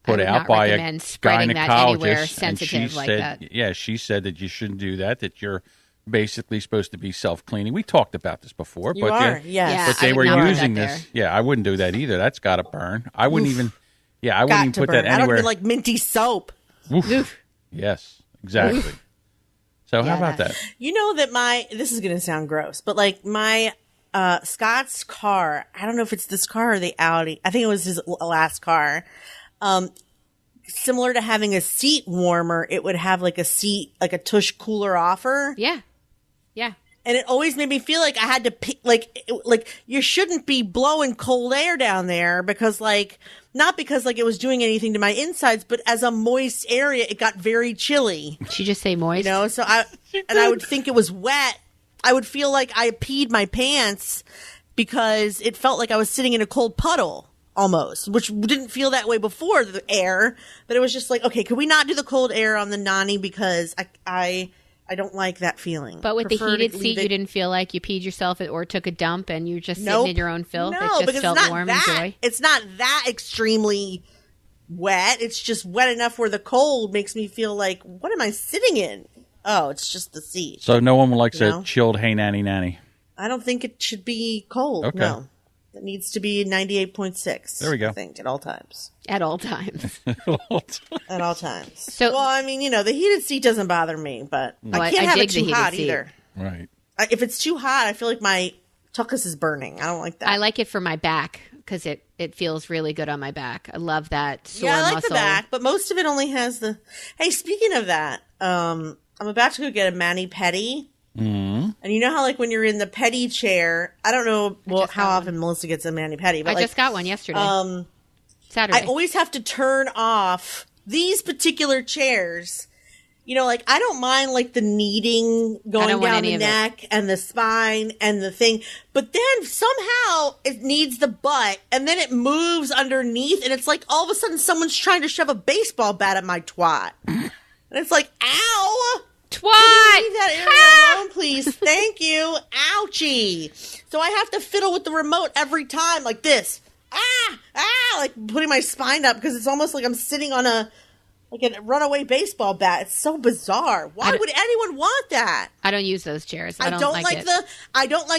put out by a gynecologist, and she said, yeah, she said that you shouldn't do that you're basically supposed to be self-cleaning. We talked about this before. Yes. But they were using this. Yeah, I wouldn't do that either. That's got to burn. I wouldn't even, I wouldn't even put that anywhere. I don't even like minty soap. Oof. Yes, exactly. Oof. So how about that? You know that this is going to sound gross, but like my Scott's car, I don't know if it's this car or the Audi. I think it was his last car. Similar to having a seat warmer, it would have like a tush cooler offer. Yeah. Yeah. And it always made me feel like I had to like you shouldn't be blowing cold air down there because not because it was doing anything to my insides, but as a moist area, it got very chilly. Did you just say moist? So I would think it was wet. I would feel like I peed my pants because it felt like I was sitting in a cold puddle almost, which didn't feel that way before the air, but it was just like, okay, could we not do the cold air on the Nani because I don't like that feeling. But with the heated seat, you didn't feel like you peed yourself or took a dump and you're just sitting in your own filth? No, it just felt warm and joy? It's not that extremely wet. It's just wet enough where the cold makes me feel like, what am I sitting in? Oh, it's just the seat. So no one likes a chilled hey nanny nanny? I don't think it should be cold. Okay. No. It needs to be 98.6. There we go. I think at all times. At all times. At all times. So, well, I mean, the heated seat doesn't bother me, but I can't have it too hot either. Right. If it's too hot, I feel like my tuchus is burning. I don't like that. I like it for my back because it feels really good on my back. I love that sore I like muscle. the back, but most of it only has the. Hey, speaking of that, I'm about to go get a mani-pedi. Mm-hmm. And you know how, like, when you're in the pedi chair, I don't know how often Melissa gets a mani-pedi. But I just got one yesterday. Saturday. I always have to turn off these particular chairs. You know, like, I don't mind, like, the kneading going down the neck and the spine and the thing. But then somehow it needs the butt and then it moves underneath. And it's like all of a sudden someone's trying to shove a baseball bat at my twat. And it's like, ow! Twat! Leave that area alone, please. Thank you. Ouchie. So I have to fiddle with the remote every time, like this. Like putting my spine up because it's almost like I'm sitting on a runaway baseball bat. It's so bizarre. Why would anyone want that? I don't use those chairs. I don't like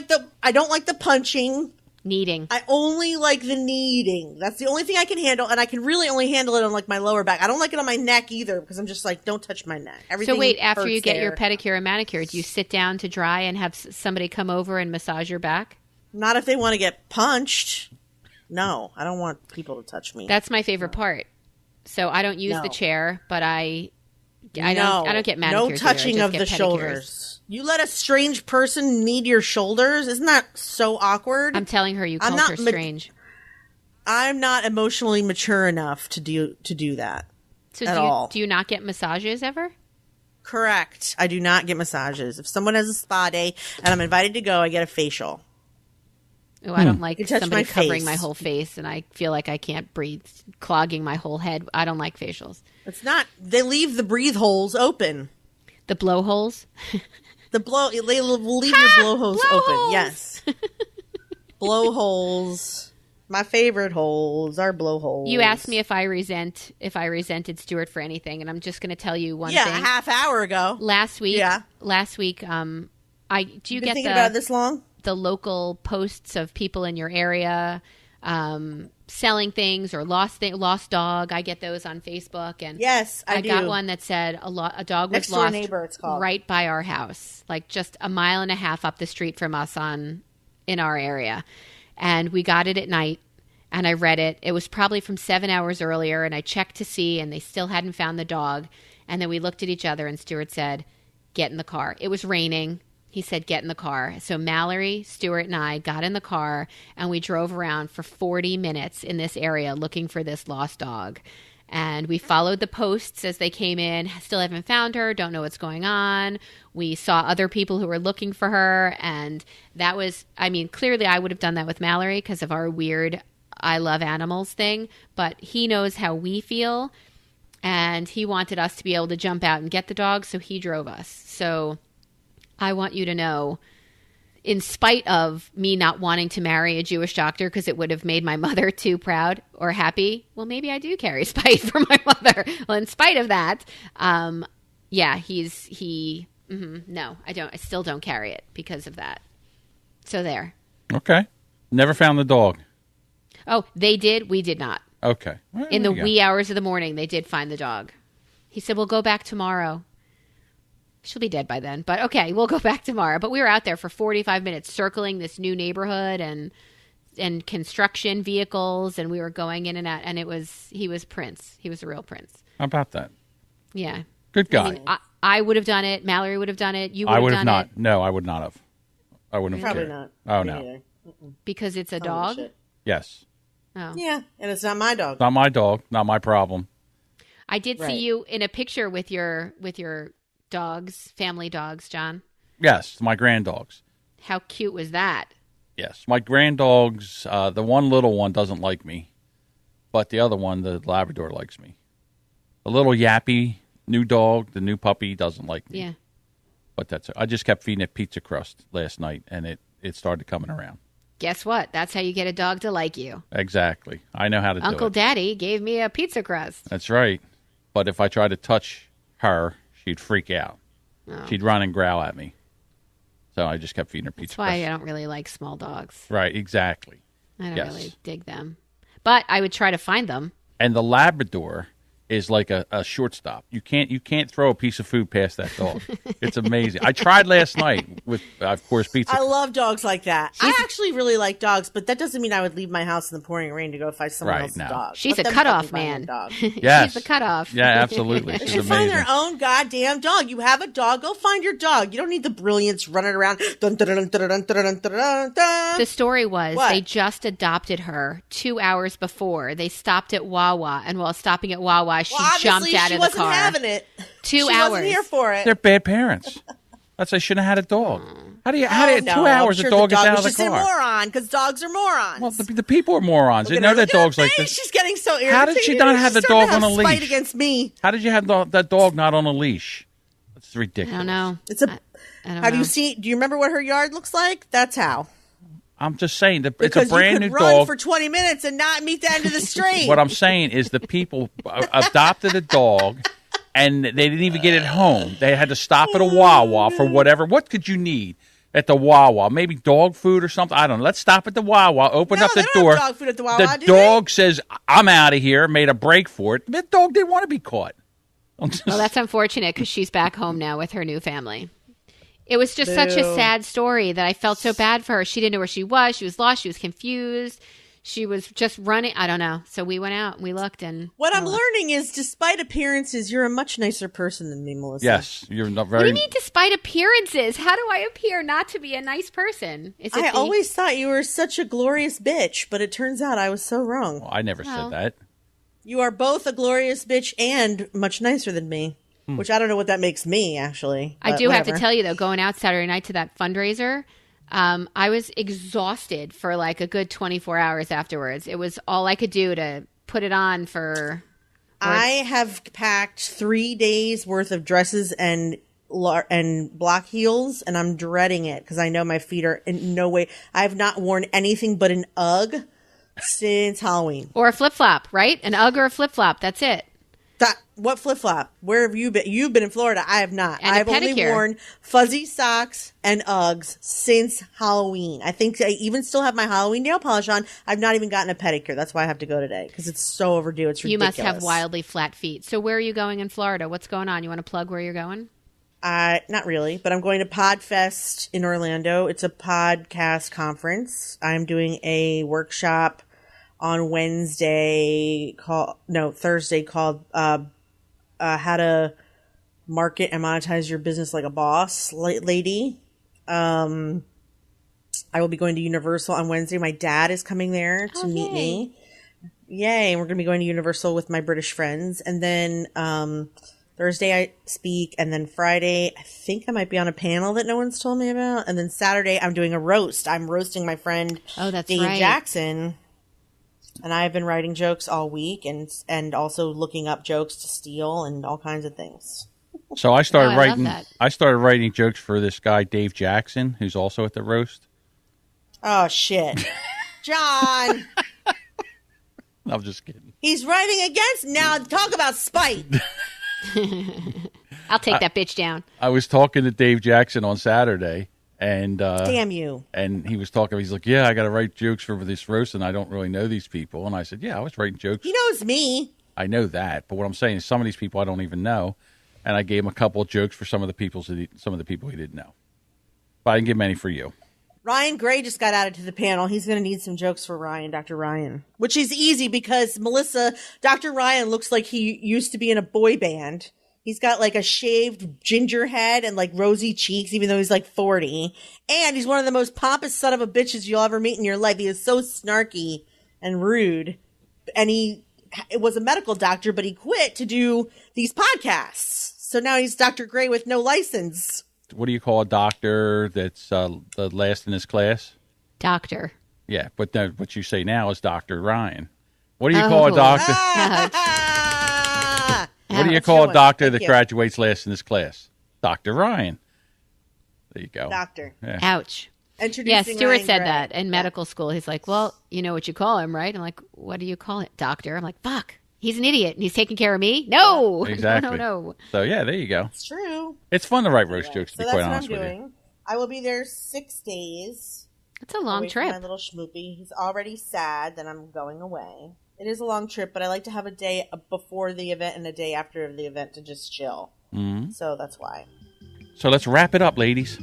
the punching. Kneading. I only like the kneading. That's the only thing I can handle, and I can really only handle it on like my lower back. I don't like it on my neck either because I'm just like, don't touch my neck. Everything. So wait, after you get there. your pedicure and manicure, do you sit down to dry and have somebody come over and massage your back? Not if they want to get punched. No, I don't want people to touch me. That's my favorite part. So I don't use the chair, but I don't get manicures. No touching of the shoulders. You let a strange person knead your shoulders? Isn't that so awkward? I'm telling her you called her strange. I'm not emotionally mature enough to do that. So do you not get massages ever? Correct. I do not get massages. If someone has a spa day and I'm invited to go, I get a facial. Oh, I don't like somebody covering my whole face, and I feel like I can't breathe, clogging my whole head. I don't like facials. It's not. They leave the breathe holes open. The blowholes? They will leave your blowholes open. Yes. Blowholes. My favorite holes are blowholes. You asked me if I resented Stuart for anything, and I'm just going to tell you one thing. Yeah, a half hour ago. Last week. Yeah. Last week. Do you get thinking about it this long? The local posts of people in your area selling things or lost dog? I get those on Facebook, and yes, I do. got one that said a dog was lost neighbor, it's called. Right by our house, like just a mile and a half up the street from us in our area. And we got it at night, and I read it. It was probably from 7 hours earlier, and I checked to see, and they still hadn't found the dog. And then we looked at each other, and Stuart said, "Get in the car." It was raining. He said, "Get in the car." So Mallory, Stuart, and I got in the car, and we drove around for 40 minutes in this area looking for this lost dog. And we followed the posts as they came in. Still haven't found her. Don't know what's going on. We saw other people who were looking for her. And that was, clearly I would have done that with Mallory because of our weird I love animals thing. But he knows how we feel. And he wanted us to be able to jump out and get the dog. So he drove us. So I want you to know, in spite of me not wanting to marry a Jewish doctor because it would have made my mother too proud or happy, well, maybe I do carry spite for my mother. Well, in spite of that, no, I don't. I still don't carry it because of that. So there. Okay. Never found the dog. Oh, they did. We did not. Okay. Well, in the wee hours of the morning, they did find the dog. He said, "We'll go back tomorrow." She'll be dead by then, but okay, we'll go back tomorrow. But we were out there for 45 minutes circling this new neighborhood and construction vehicles, and we were going in and out, and he was Prince. He was a real Prince. How about that? Yeah. Good guy. I would have done it. Mallory would have done it. You would have done it. I would have not. No, I would not have. I wouldn't have Probably cared. not. Oh, no. Because it's a dog? Yes. Oh. Yeah, and it's not my dog. Not my dog. Not my problem. I did see you in a picture with your dogs, family dogs, John. Yes, my granddogs. How cute was that? Yes, my granddogs, the one little one doesn't like me, but the other one, the Labrador, likes me. The little yappy new dog, the new puppy, doesn't like me. Yeah. But that's it. I just kept feeding it pizza crust last night, and it started coming around. Guess what? That's how you get a dog to like you. Exactly. I know how to do it. Uncle Daddy gave me a pizza crust. That's right. But if I tried to touch her, she'd freak out. Oh. She'd run and growl at me. So I just kept feeding her pizza crust. That's why I don't really like small dogs. Right, exactly. I don't really dig them. But I would try to find them. And the Labrador is like a shortstop. You can't throw a piece of food past that dog. It's amazing. I tried last night with, of course, pizza. I love dogs like that. I actually really like dogs, but that doesn't mean I would leave my house in the pouring rain to go find someone else's dog. She's Let a them cutoff fucking find man. their dog. Yes. She's a cutoff. Yeah, absolutely. They She's should amazing. find their own goddamn dog. You have a dog, go find your dog. You don't need the brilliance running around. Dun, dun, dun, dun, dun, dun, dun, dun, dun. The story was What? they just adopted her 2 hours before. They stopped at Wawa, and while stopping at Wawa, she jumped out of the car. She wasn't having it. 2 She hours. wasn't here for it. They're bad parents. That's why I shouldn't have had a dog. How do you? No, 2 hours? I'm sure The dog gets out of was the just car. a moron because dogs are morons. Well, the people are morons. They Look know at her, that look at her dog's like face. this. She's getting so irritated. How did she not have the She's starting dog to on a have spite leash? against me. How did you have that dog not on a leash? That's ridiculous. I don't know. It's a. I don't Have know. you seen? Do you remember what her yard looks like? That's how. I'm just saying that it's Because a brand you new could run dog. for 20 minutes and not meet the end of the street. What I'm saying is the people adopted a dog, and they didn't even get it home. They had to stop at a Wawa for whatever. What could you need at the Wawa? Maybe dog food or something. I don't know. Let's stop at the Wawa. Open up they the don't door. have dog food at the Wawa, The do dog says, "I'm out of here." Made a break for it. The dog didn't want to be caught. Well, that's unfortunate because she's back home now with her new family. It was just such a Boo. sad story that I felt so bad for her. She didn't know where she was. She was lost. She was confused. She was just running. I don't know. So we went out and we looked. And What I'm learning is, despite appearances, you're a much nicer person than me, Melissa. Yes, you're not What do very. you mean, despite appearances? How do I appear not to be a nice person? Is it I always thought you were such a glorious bitch, but it turns out I was so wrong. I never Well. said that. You are both a glorious bitch and much nicer than me, which I don't know what that makes me, actually. I but do have to whatever. tell you, though, going out Saturday night to that fundraiser, I was exhausted for like a good 24 hours afterwards. It was all I could do to put it on for... I have packed 3 days worth of dresses and block heels, and I'm dreading it because I know my feet are in no way. I have not worn anything but an UGG since Halloween. Or a flip-flop, right? An UGG or a flip-flop. That's it. What flip flop? Where have you been? You've been in Florida. I have not. And a I've only pedicure. worn fuzzy socks and Uggs since Halloween. I think I even still have my Halloween nail polish on. I've not even gotten a pedicure. That's why I have to go today because it's so overdue. It's You ridiculous. must have wildly flat feet. So where are you going in Florida? What's going on? You want to plug where you're going? Not really, but I'm going to Podfest in Orlando. It's a podcast conference. I'm doing a workshop on Thursday called how to market and monetize your business like a boss lady. I will be going to Universal on Wednesday. My dad is coming there to meet me. Yay. And we're going to be going to Universal with my British friends. And then, Thursday I speak, and then Friday I think I might be on a panel that no one's told me about, and then Saturday I'm doing a roast. I'm roasting my friend That's Dave right. Jackson, and I've been writing jokes all week and also looking up jokes to steal and all kinds of things. So I started I love writing. that. I started writing jokes for this guy Dave Jackson, who's also at the roast. Oh shit, John! I'm just kidding. He's writing against now. Talk about spite. I'll take that bitch down. I was talking to Dave Jackson on Saturday, and Damn you! and he was talking. He's like, "Yeah, I got to write jokes for this roast, and I don't really know these people." And I said, "Yeah, I was writing jokes. He knows me. I know that, but what I'm saying is some of these people I don't even know." And I gave him a couple of jokes for some of the people he didn't know, but I didn't give him any for you. Ryan Gray just got added to the panel. He's going to need some jokes for Ryan, Dr. Ryan, which is easy because Dr. Ryan looks like he used to be in a boy band. He's got like a shaved ginger head and like rosy cheeks, even though he's like 40. And he's one of the most pompous son of a bitches you'll ever meet in your life. He is so snarky and rude. And he was a medical doctor, but he quit to do these podcasts. So now he's Dr. Gray with no license. What do you call a doctor that's the last in his class? Doctor. Yeah, but what you say now is Dr. Ryan. What do you call a doctor? What do you call a doctor that graduates last in his class? Dr. Ryan. There you go. Doctor. Yeah. Ouch. Introducing Yeah, Stuart Ryan said Gray. that in medical school. He's like, well, you know what you call him, right? I'm like, what do you call it? Doctor. I'm like, fuck. He's an idiot and he's taking care of me? No. Exactly. No. So, yeah, there you go. It's true. It's fun to write roast jokes, to So be that's quite what I'm honest with you. doing. I will be there 6 days. It's a long away from trip. my little schmoopy. He's already sad that I'm going away. It is a long trip, but I like to have a day before the event and a day after the event to just chill. Mm-hmm. So that's why. So let's wrap it up, ladies.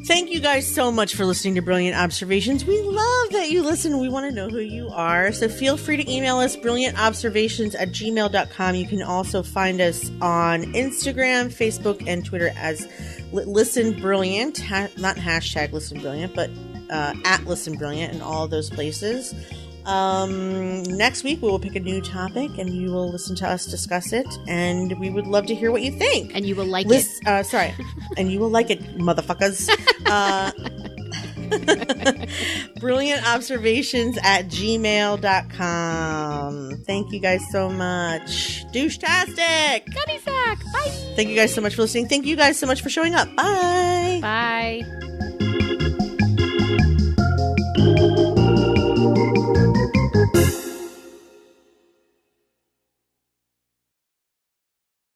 Thank you guys so much for listening to Brilliant Observations. We love that you listen. We want to know who you are. So feel free to email us, brilliantobservations@gmail.com. You can also find us on Instagram, Facebook, and Twitter as Listen Brilliant. Not hashtag Listen Brilliant, but at Listen Brilliant in all of those places. Next week we will pick a new topic and you will listen to us discuss it, and we would love to hear what you think. And you will like it. And you will like it, motherfuckers. brilliantobservations@gmail.com. Thank you guys so much. Douche-tastic! Gunny sack! Bye! Thank you guys so much for listening. Thank you guys so much for showing up. Bye! Bye!